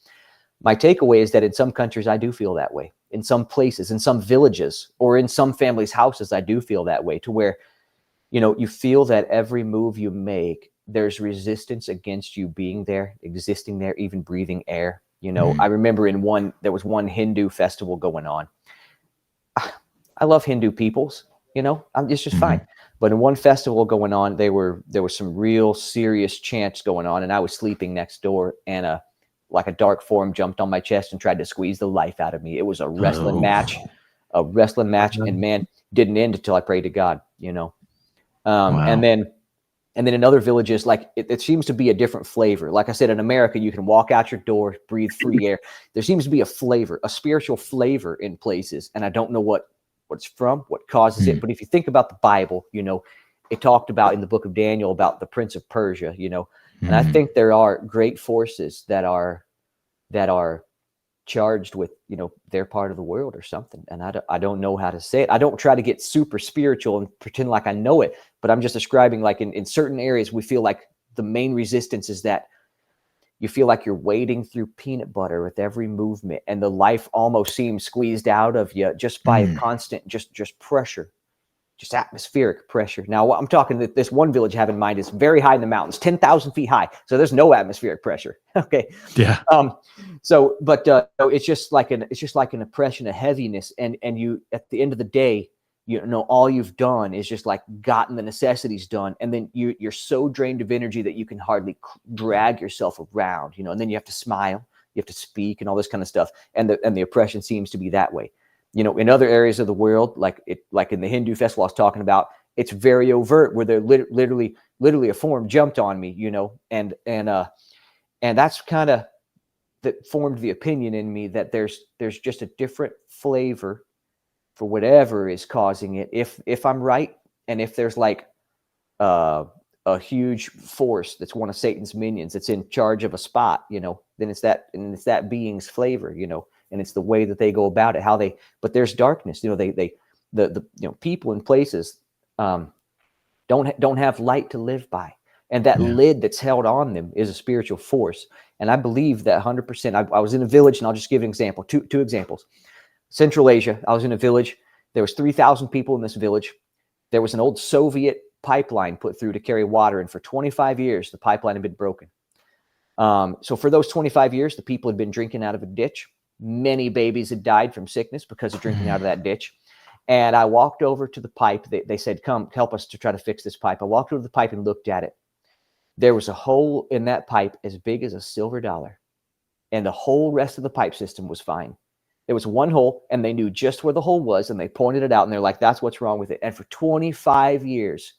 My takeaway is that in some countries, I do feel that way. In some places, in some villages, or in some families' houses, I do feel that way, to where, you feel that every move you make, there's resistance against you being there, existing there, even breathing air. I remember there was one Hindu festival going on. I love Hindu peoples, it's just fine. But in one festival going on, there was some real serious chants going on, and I was sleeping next door, and like a dark form jumped on my chest and tried to squeeze the life out of me. It was a wrestling match, and man, didn't end until I prayed to God, Wow. And then in other villages, like it seems to be a different flavor. Like I said, in America, you can walk out your door, breathe free air. There seems to be a flavor, a spiritual flavor in places. And I don't know what it's from, what causes it. But if you think about the Bible, it talked about in the book of Daniel about the Prince of Persia, and I think there are great forces that are charged with, their part of the world or something. And I don't know how to say it. I don't try to get super spiritual and pretend like I know it, but I'm just describing, like, in certain areas, we feel like the main resistance is that you feel like you're wading through peanut butter with every movement, and the life almost seems squeezed out of you just by a constant, just pressure, just atmospheric pressure. Now, what I'm talking that this one village I have in mind is very high in the mountains, 10,000 feet high. So there's no atmospheric pressure. Okay. Yeah. But it's just like an oppression, a heaviness. And you, at the end of the day, all you've done is just like gotten the necessities done. And then you're so drained of energy that you can hardly drag yourself around, and then you have to smile, you have to speak and all this kind of stuff. And the oppression seems to be that way. In other areas of the world, like in the Hindu festival I was talking about, it's very overt, where they're literally a form jumped on me, and that's kind of that formed the opinion in me that there's just a different flavor for whatever is causing it. If I'm right, and if there's like a huge force that's one of Satan's minions that's in charge of a spot, then it's that being's flavor, and it's the way that they go about it, but there's darkness, the people in places don't have light to live by. And that lid that's held on them is a spiritual force. And I believe that 100%. I was in a village, and I'll just give an example, two examples. Central Asia, I was in a village. There was 3,000 people in this village. There was an old Soviet pipeline put through to carry water. And for 25 years, the pipeline had been broken. So for those 25 years, the people had been drinking out of a ditch. Many babies had died from sickness because of drinking out of that ditch. And I walked over to the pipe. They said, come help us to try to fix this pipe. I walked over to the pipe and looked at it. There was a hole in that pipe as big as a silver dollar. And the whole rest of the pipe system was fine. There was one hole, and they knew just where the hole was, and they pointed it out, and they're like, that's what's wrong with it. And for 25 years,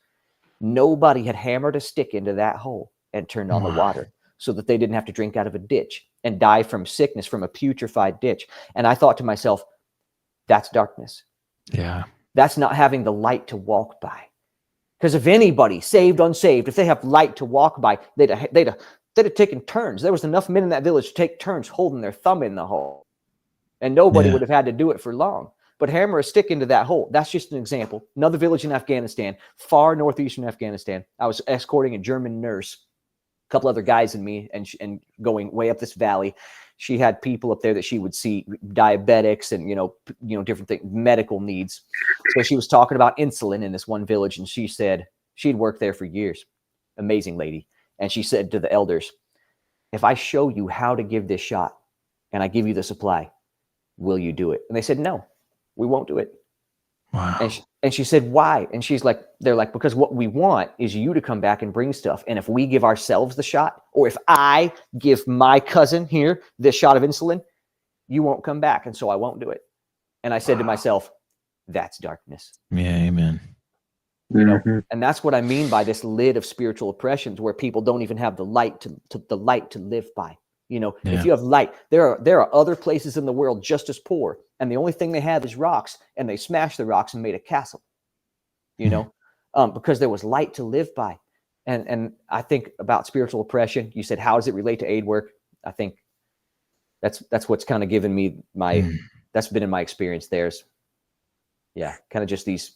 nobody had hammered a stick into that hole and turned on the water so that they didn't have to drink out of a ditch and die from sickness from a putrefied ditch. And I thought to myself, that's darkness. Yeah. That's not having the light to walk by. Because if anybody, saved, unsaved, if they have light to walk by, they'd have taken turns. There was enough men in that village to take turns holding their thumb in the hole. And nobody would have had to do it for long. But hammer a stick into that hole. That's just an example. Another village in Afghanistan, far northeastern Afghanistan. I was escorting a German nurse, a couple other guys and me, and going way up this valley. She had people up there that she would see, diabetics and, different things, medical needs. So she was talking about insulin in this one village. And she said she'd worked there for years. Amazing lady. And she said to the elders, if I show you how to give this shot and I give you the supply, will you do it? And they said, no, we won't do it. Wow. And she said, why? And they're like, because what we want is you to come back and bring stuff. And if we give ourselves the shot, or if I give my cousin here this shot of insulin, you won't come back. And so I won't do it. And I said to myself, that's darkness. Yeah, amen. And that's what I mean by this lid of spiritual oppressions, where people don't even have the light to live by. If you have light, there are other places in the world just as poor, and the only thing they have is rocks, and they smashed the rocks and made a castle, because there was light to live by. And I think about spiritual oppression. You said, how does it relate to aid work? I think that's what's kind of given me that's been in my experience. There's kind of just these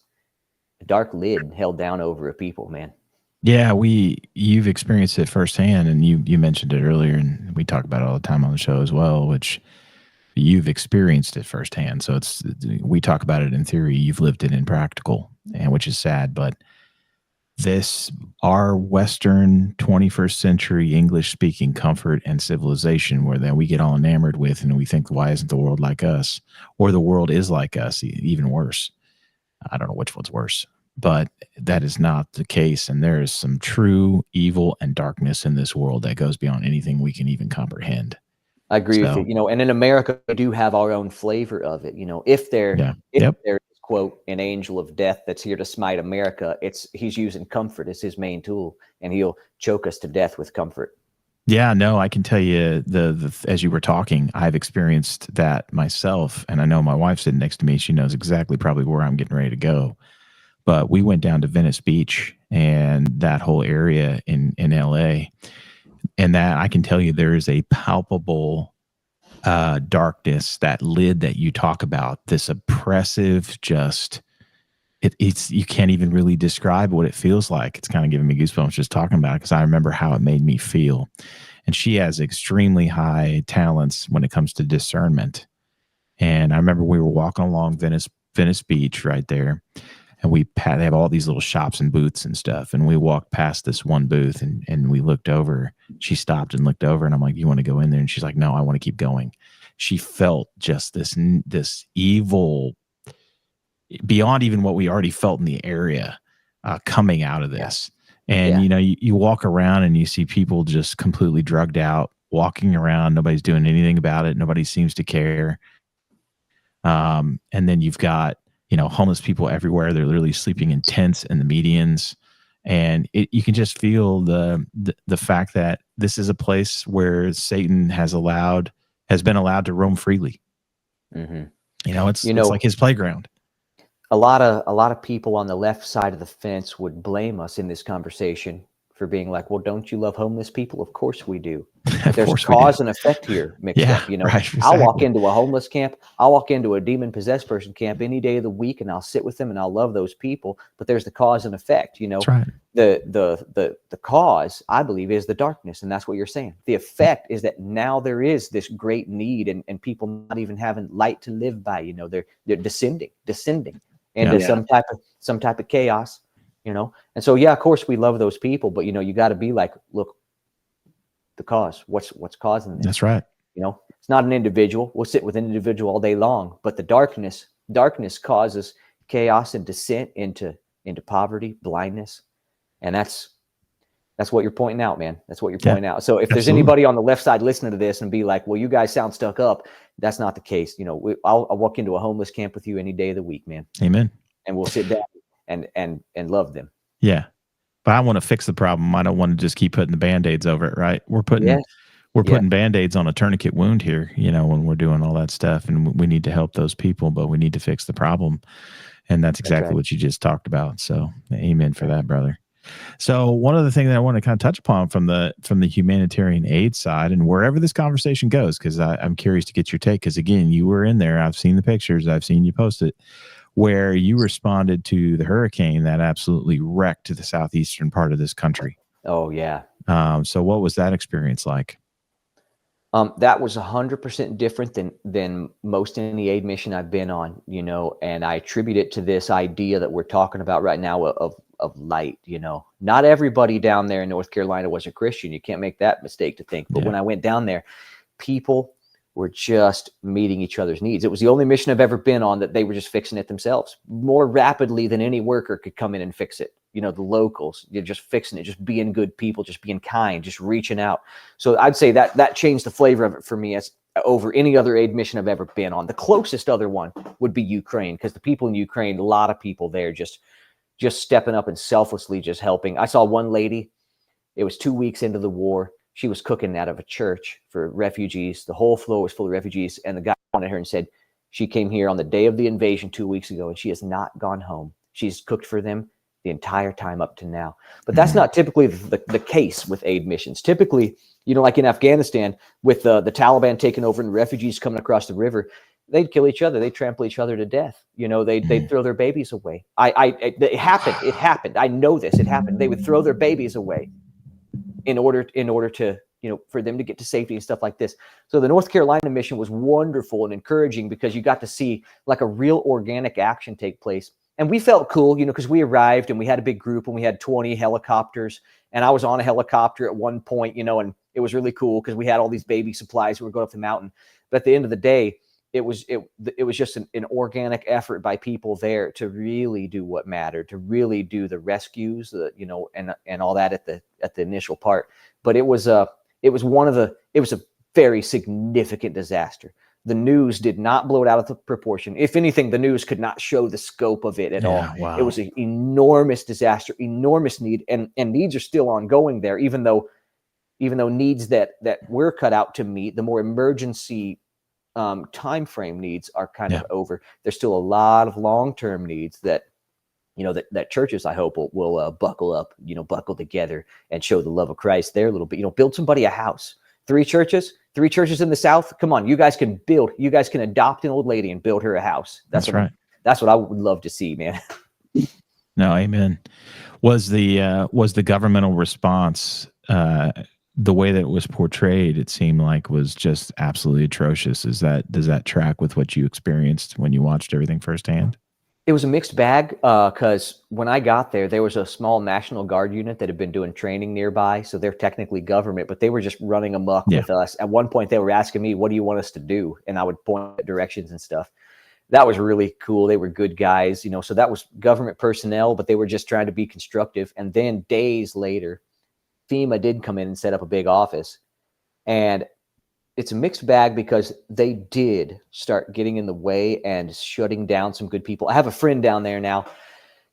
dark lid held down over a people, man. Yeah, you've experienced it firsthand, and you mentioned it earlier, and we talk about it all the time on the show as well, which you've experienced it firsthand. So we talk about it in theory, you've lived it in practical, and which is sad, but our Western 21st century English speaking comfort and civilization, where then we get all enamored with, and we think, why isn't the world like us? Or the world is like us, even worse. I don't know which one's worse. But that is not the case. And there is some true evil and darkness in this world that goes beyond anything we can even comprehend. I agree with you. And in America, we do have our own flavor of it. If there is, quote, an angel of death that's here to smite America, he's using comfort as his main tool, and he'll choke us to death with comfort. Yeah, no, I can tell you as you were talking, I've experienced that myself. And I know my wife's sitting next to me. She knows exactly probably where I'm getting ready to go. But we went down to Venice Beach and that whole area in LA. And that I can tell you there is a palpable darkness, that lid that you talk about, this oppressive, just it's you can't even really describe what it feels like. It's kind of giving me goosebumps just talking about it, because I remember how it made me feel. And she has extremely high talents when it comes to discernment. And I remember we were walking along Venice Beach right there, and they have all these little shops and booths and stuff. And we walked past this one booth, and we looked over. She stopped and looked over, and I'm like, "You want to go in there?" And she's like, "No, I want to keep going." She felt just this evil beyond even what we already felt in the area coming out of this. And, you walk around and you see people just completely drugged out, walking around. Nobody's doing anything about it. Nobody seems to care. And then you've got, homeless people everywhere. They're literally sleeping in tents in the medians. And you can just feel the fact that this is a place where Satan has been allowed to roam freely. Mm-hmm. It's like his playground. A lot of people on the left side of the fence would blame us in this conversation for being like, well, don't you love homeless people? Of course we do. There's cause and effect here mixed up. Right, exactly. I'll walk into a homeless camp. I'll walk into a demon possessed person camp any day of the week, and I'll sit with them and I'll love those people. But there's the cause and effect. That's right. The cause, I believe, is the darkness, and that's what you're saying. The effect is that now there is this great need, and people not even having light to live by. They're descending into some type of chaos. And so of course we love those people, but you got to be like, look, the cause, what's causing this? That's right. It's not an individual. We'll sit with an individual all day long, but the darkness causes chaos and descent into poverty, blindness. And that's what you're pointing out, man. That's what you're pointing out. So if there's anybody on the left side listening to this and be like, well, you guys sound stuck up, that's not the case. I'll walk into a homeless camp with you any day of the week, man. Amen. And we'll sit down and love them. Yeah. But I want to fix the problem. I don't want to just keep putting the Band-Aids over it, right? We're putting Band-Aids on a tourniquet wound here, when we're doing all that stuff. And we need to help those people, but we need to fix the problem. And that's exactly what you just talked about. So amen for that, brother. So one of the things that I want to kind of touch upon from the humanitarian aid side, and wherever this conversation goes, because I'm curious to get your take, because again, you were in there. I've seen the pictures. I've seen you post it, where you responded to the hurricane that absolutely wrecked the southeastern part of this country. Oh, yeah. So what was that experience like? That was 100% different than most any aid mission I've been on, and I attribute it to this idea that we're talking about right now of light. Not everybody down there in North Carolina was a Christian. You can't make that mistake to think. But when I went down there, people were just meeting each other's needs. It was the only mission I've ever been on that they were just fixing it themselves more rapidly than any worker could come in and fix it. The locals, you're just fixing it, just being good people, just being kind, just reaching out. So I'd say that changed the flavor of it for me as over any other aid mission I've ever been on. The closest other one would be Ukraine, because the people in Ukraine, a lot of people there just stepping up and selflessly just helping. I saw one lady, it was 2 weeks into the war. She was cooking out of a church for refugees. The whole floor was full of refugees. And the guy wanted her and said, she came here on the day of the invasion 2 weeks ago, and she has not gone home. She's cooked for them the entire time up to now. But that's not typically the case with aid missions. Typically, like in Afghanistan, with the Taliban taking over and the refugees coming across the river, they'd kill each other. They'd trample each other to death. They'd throw their babies away. It happened. It happened. I know this. It happened. They would throw their babies away in order to, for them to get to safety and stuff like this. So the North Carolina mission was wonderful and encouraging, because you got to see like a real organic action take place. And we felt cool, because we arrived and we had a big group and we had 20 helicopters, and I was on a helicopter at one point, and it was really cool because we had all these baby supplies. We were going up the mountain, but at the end of the day, it was just an organic effort by people there to really do what mattered, to really do the rescues, and all that at the initial part. But it was a very significant disaster. The news did not blow it out of the proportion. If anything, the news could not show the scope of it at all. Wow. It was an enormous disaster, enormous need, and needs are still ongoing there, even though needs that we're cut out to meet, the more emergency time frame needs are kind of over. There's still a lot of long-term needs that that churches, I hope, will buckle up, buckle together and show the love of Christ there a little bit. Build somebody a house, 3 churches in the South. Come on, you guys can adopt an old lady and build her a house. That's right. That's what I would love to see, man. No, amen. Was the governmental response, the way that it was portrayed, it seemed like was just absolutely atrocious. Does that track with what you experienced when you watched everything firsthand? It was a mixed bag because when I got there was a small National Guard unit that had been doing training nearby. So they're technically government, but they were just running amok with us. At one point, they were asking me, what do you want us to do? And I would point at directions and stuff. That was really cool. They were good guys, so that was government personnel, but they were just trying to be constructive. And then days later, FEMA did come in and set up a big office. And it's a mixed bag because they did start getting in the way and shutting down some good people. I have a friend down there now.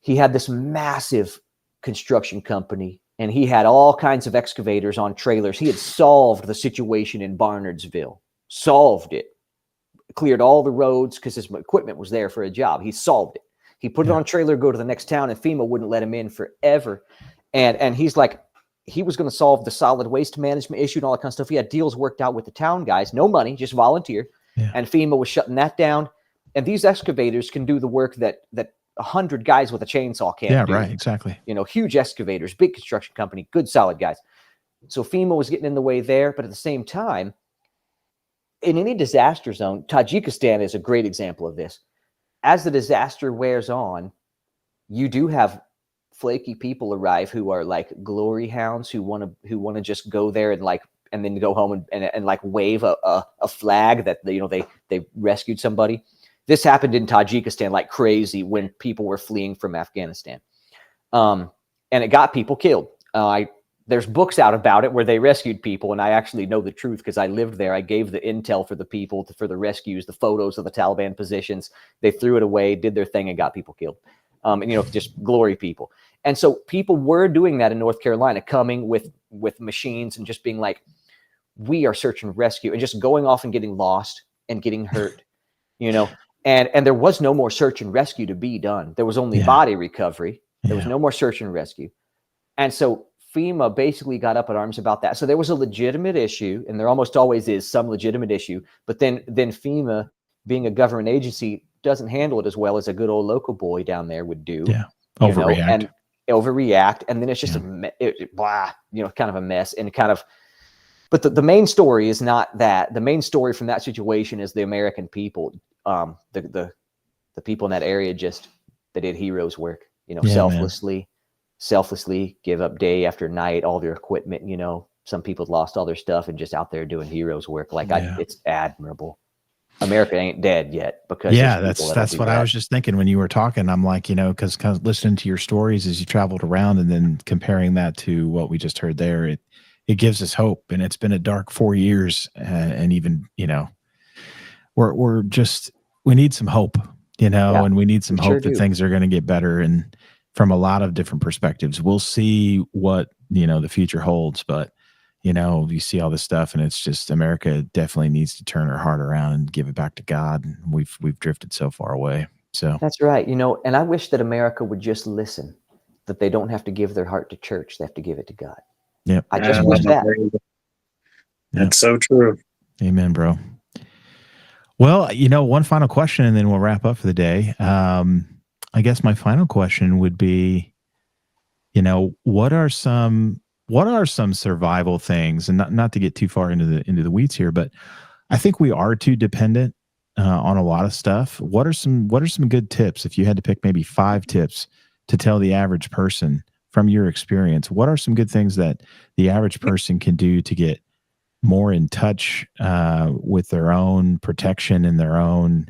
He had this massive construction company, and he had all kinds of excavators on trailers. He had solved the situation in Barnardsville, solved it, cleared all the roads because his equipment was there for a job. He solved it. He put it on a trailer, go to the next town, and FEMA wouldn't let him in forever. And he's like, he was going to solve the solid waste management issue and all that kind of stuff. He had deals worked out with the town guys, no money, just volunteer. Yeah. And FEMA was shutting that down. And these excavators can do the work that 100 guys with a chainsaw can't do. Yeah, right, exactly. Huge excavators, big construction company, good solid guys. So FEMA was getting in the way there. But at the same time, in any disaster zone, Tajikistan is a great example of this. As the disaster wears on, you do have flaky people arrive who are like glory hounds who want to just go there and then go home and like wave a flag that they rescued somebody. This happened in Tajikistan like crazy when people were fleeing from Afghanistan, and it got people killed. There's books out about it where they rescued people, and I actually know the truth because I lived there. I gave the intel for the people for the rescues, the photos of the Taliban positions. They threw it away, did their thing, and got people killed. Just glory people. And so people were doing that in North Carolina, coming with machines and just being like, we are search and rescue, and just going off and getting lost and getting hurt, and there was no more search and rescue to be done. There was only body recovery. There was no more search and rescue. And so FEMA basically got up in arms about that. So there was a legitimate issue, and there almost always is some legitimate issue, but then FEMA, being a government agency, doesn't handle it as well as a good old local boy down there would do. Yeah. Overreact. And then it's just kind of a mess and but the main story is not that. The main story from that situation is the American people, the people in that area they did heroes work, selflessly give up day after night, all their equipment, some people lost all their stuff and just out there doing heroes work. It's admirable. America ain't dead yet because that's what I was just thinking when you were talking. I'm like, because kind of listening to your stories as you traveled around and then comparing that to what we just heard there, it gives us hope. And it's been a dark 4 years, and even we need some hope, and we need some hope that things are going to get better. And from a lot of different perspectives, we'll see what the future holds, but. You see all this stuff, and it's just America definitely needs to turn her heart around and give it back to God. We've drifted so far away. So that's right. And I wish that America would just listen, that they don't have to give their heart to church. They have to give it to God. Yeah. I just wish that. That's so true. Amen, bro. Well, one final question, and then we'll wrap up for the day. I guess my final question would be, what are some survival things, and not to get too far into the weeds here, but I think we are too dependent on a lot of stuff. What are some good tips, if you had to pick maybe 5 tips to tell the average person from your experience? What are some good things that the average person can do to get more in touch with their own protection and their own,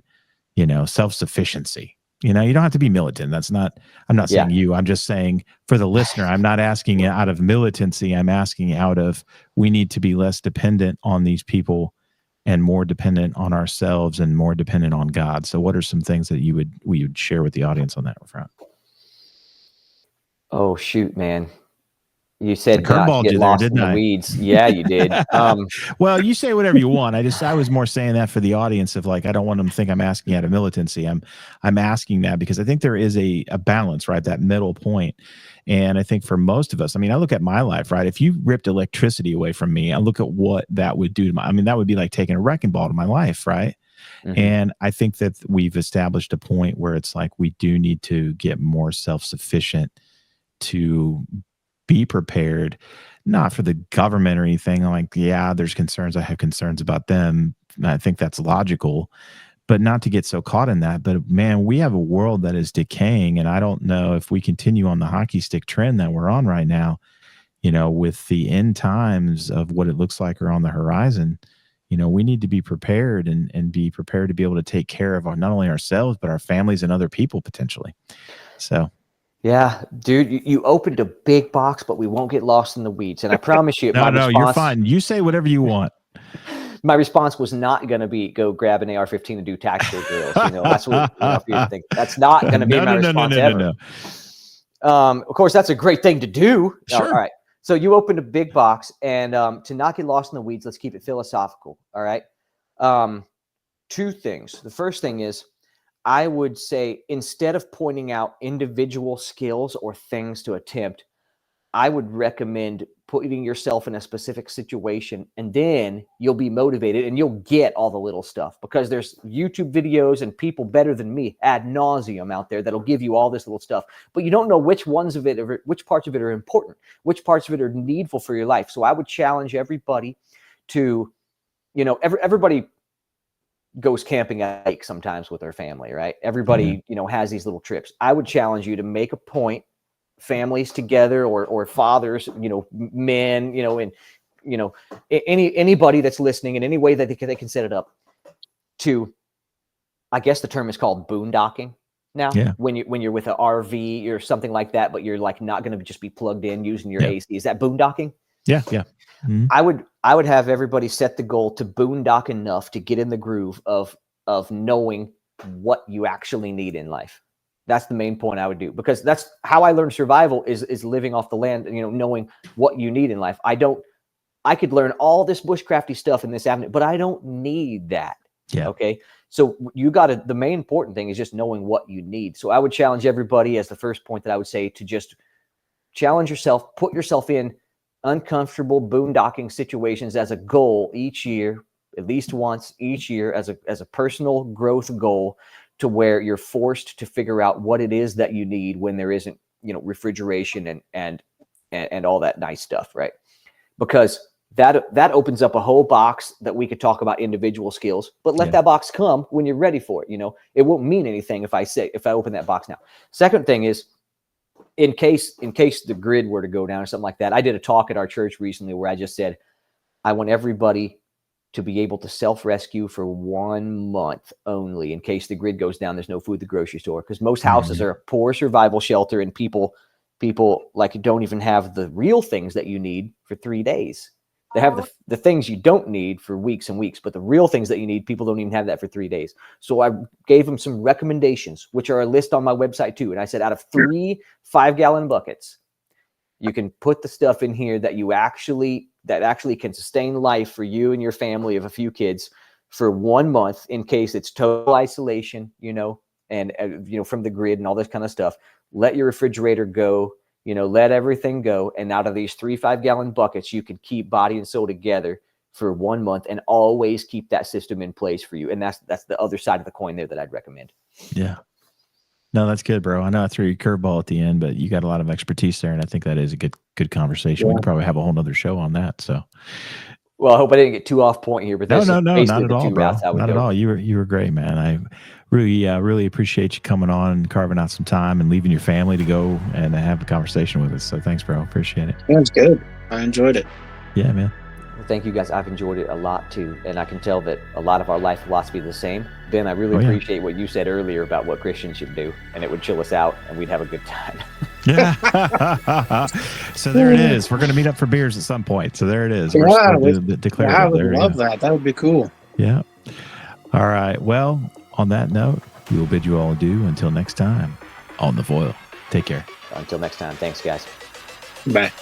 self-sufficiency? You don't have to be militant. I'm not saying you, I'm just saying for the listener, I'm not asking it out of militancy. I'm asking out of, we need to be less dependent on these people and more dependent on ourselves and more dependent on God. So what are some things that we would share with the audience on that front? Oh, shoot, man. You said curveball get you lost there, in the weeds. Yeah, you did. Well, you say whatever you want. I was more saying that for the audience of I don't want them to think I'm asking out of militancy. I'm asking that because I think there is a balance, right? That middle point. And I think for most of us, I mean, I look at my life, right? If you ripped electricity away from me, I look at what that would do to I mean, that would be like taking a wrecking ball to my life, right? Mhm. And I think that we've established a point where it's like we do need to get more self-sufficient to be prepared, not for the government or anything. I'm like, yeah, there's concerns. I have concerns about them. And I think that's logical, but not to get so caught in that. But man, we have a world that is decaying. And I don't know if we continue on the hockey stick trend that we're on right now, you know, with the end times of what it looks like are on the horizon. You know, we need to be prepared and be prepared to be able to take care of not only ourselves, but our families and other people potentially. So, yeah, dude, you opened a big box, but we won't get lost in the weeds. And I promise you, no, you're fine. You say whatever you want. My response was not going to be go grab an AR-15 and do tactical drills. You know, that's what you think. That's not going to be my response ever. Of course, that's a great thing to do. Sure. All right. So you opened a big box, and to not get lost in the weeds, let's keep it philosophical. All right. Two things. The first thing is, I would say instead of pointing out individual skills or things to attempt, I would recommend putting yourself in a specific situation, and then you'll be motivated and you'll get all the little stuff, because there's YouTube videos and people better than me ad nauseum out there that'll give you all this little stuff, but you don't know which parts of it are important, which parts of it are needful for your life. So I would challenge everybody to, you know, everybody goes camping at a lake sometimes with their family, right? Everybody, you know, has these little trips. I would challenge you to make a point, families together, or fathers, you know, men, you know, and, you know, anybody that's listening in any way that they can set it up to, I guess the term is called boondocking now. Yeah. When you're with an RV or something like that, but you're like not going to just be plugged in using your AC. Is that boondocking? Yeah. Yeah. Mm-hmm. I would have everybody set the goal to boondock enough to get in the groove of knowing what you actually need in life. That's the main point I would do, because that's how I learned survival is living off the land, you know, knowing what you need in life. I could learn all this bushcrafty stuff in this avenue, but I don't need that. Yeah. Okay. So the main important thing is just knowing what you need. So I would challenge everybody, as the first point that I would say, to just challenge yourself, put yourself in uncomfortable boondocking situations as a goal each year, at least once each year, as a personal growth goal, to where you're forced to figure out what it is that you need when there isn't, you know, refrigeration and all that nice stuff, right? Because that opens up a whole box that we could talk about individual skills, but let that box come when you're ready for it. You know, it won't mean anything if I open that box now. Second thing is, in case the grid were to go down or something like that, I did a talk at our church recently where I just said, I want everybody to be able to self-rescue for 1 month only. In case the grid goes down, there's no food at the grocery store, because most houses are a poor survival shelter, and people like don't even have the real things that you need for 3 days. They have the things you don't need for weeks and weeks, but the real things that you need, people don't even have that for 3 days. So I gave them some recommendations, which are a list on my website too. And I said, out of 3 5-gallon buckets, you can put the stuff in here that actually can sustain life for you and your family of a few kids for 1 month, in case it's total isolation, you know, and you know, from the grid and all this kind of stuff. Let your refrigerator go, you know, let everything go. And out of these 3 5-gallon buckets, you can keep body and soul together for 1 month, and always keep that system in place for you. And that's the other side of the coin there that I'd recommend. Yeah. No, that's good, bro. I know I threw you a curveball at the end, but you got a lot of expertise there, and I think that is a good conversation. We could probably have a whole nother show on that. So, well, I hope I didn't get too off point here, but no, not at all, bro. Not at all. You were great, man. I really appreciate you coming on and carving out some time and leaving your family to go and have a conversation with us. So thanks, bro. Appreciate it. That's good. I enjoyed it. Yeah, man. Well, thank you guys. I've enjoyed it a lot too. And I can tell that a lot of our life philosophy is the same. Ben, I really appreciate what you said earlier about what Christians should do, and it would chill us out and we'd have a good time. Yeah. So there it is. We're going to meet up for beers at some point. So there it is. Yeah, I would love that. That would be cool. Yeah. All right. Well, on that note, we will bid you all adieu until next time on The Foil. Take care. Until next time. Thanks, guys. Bye.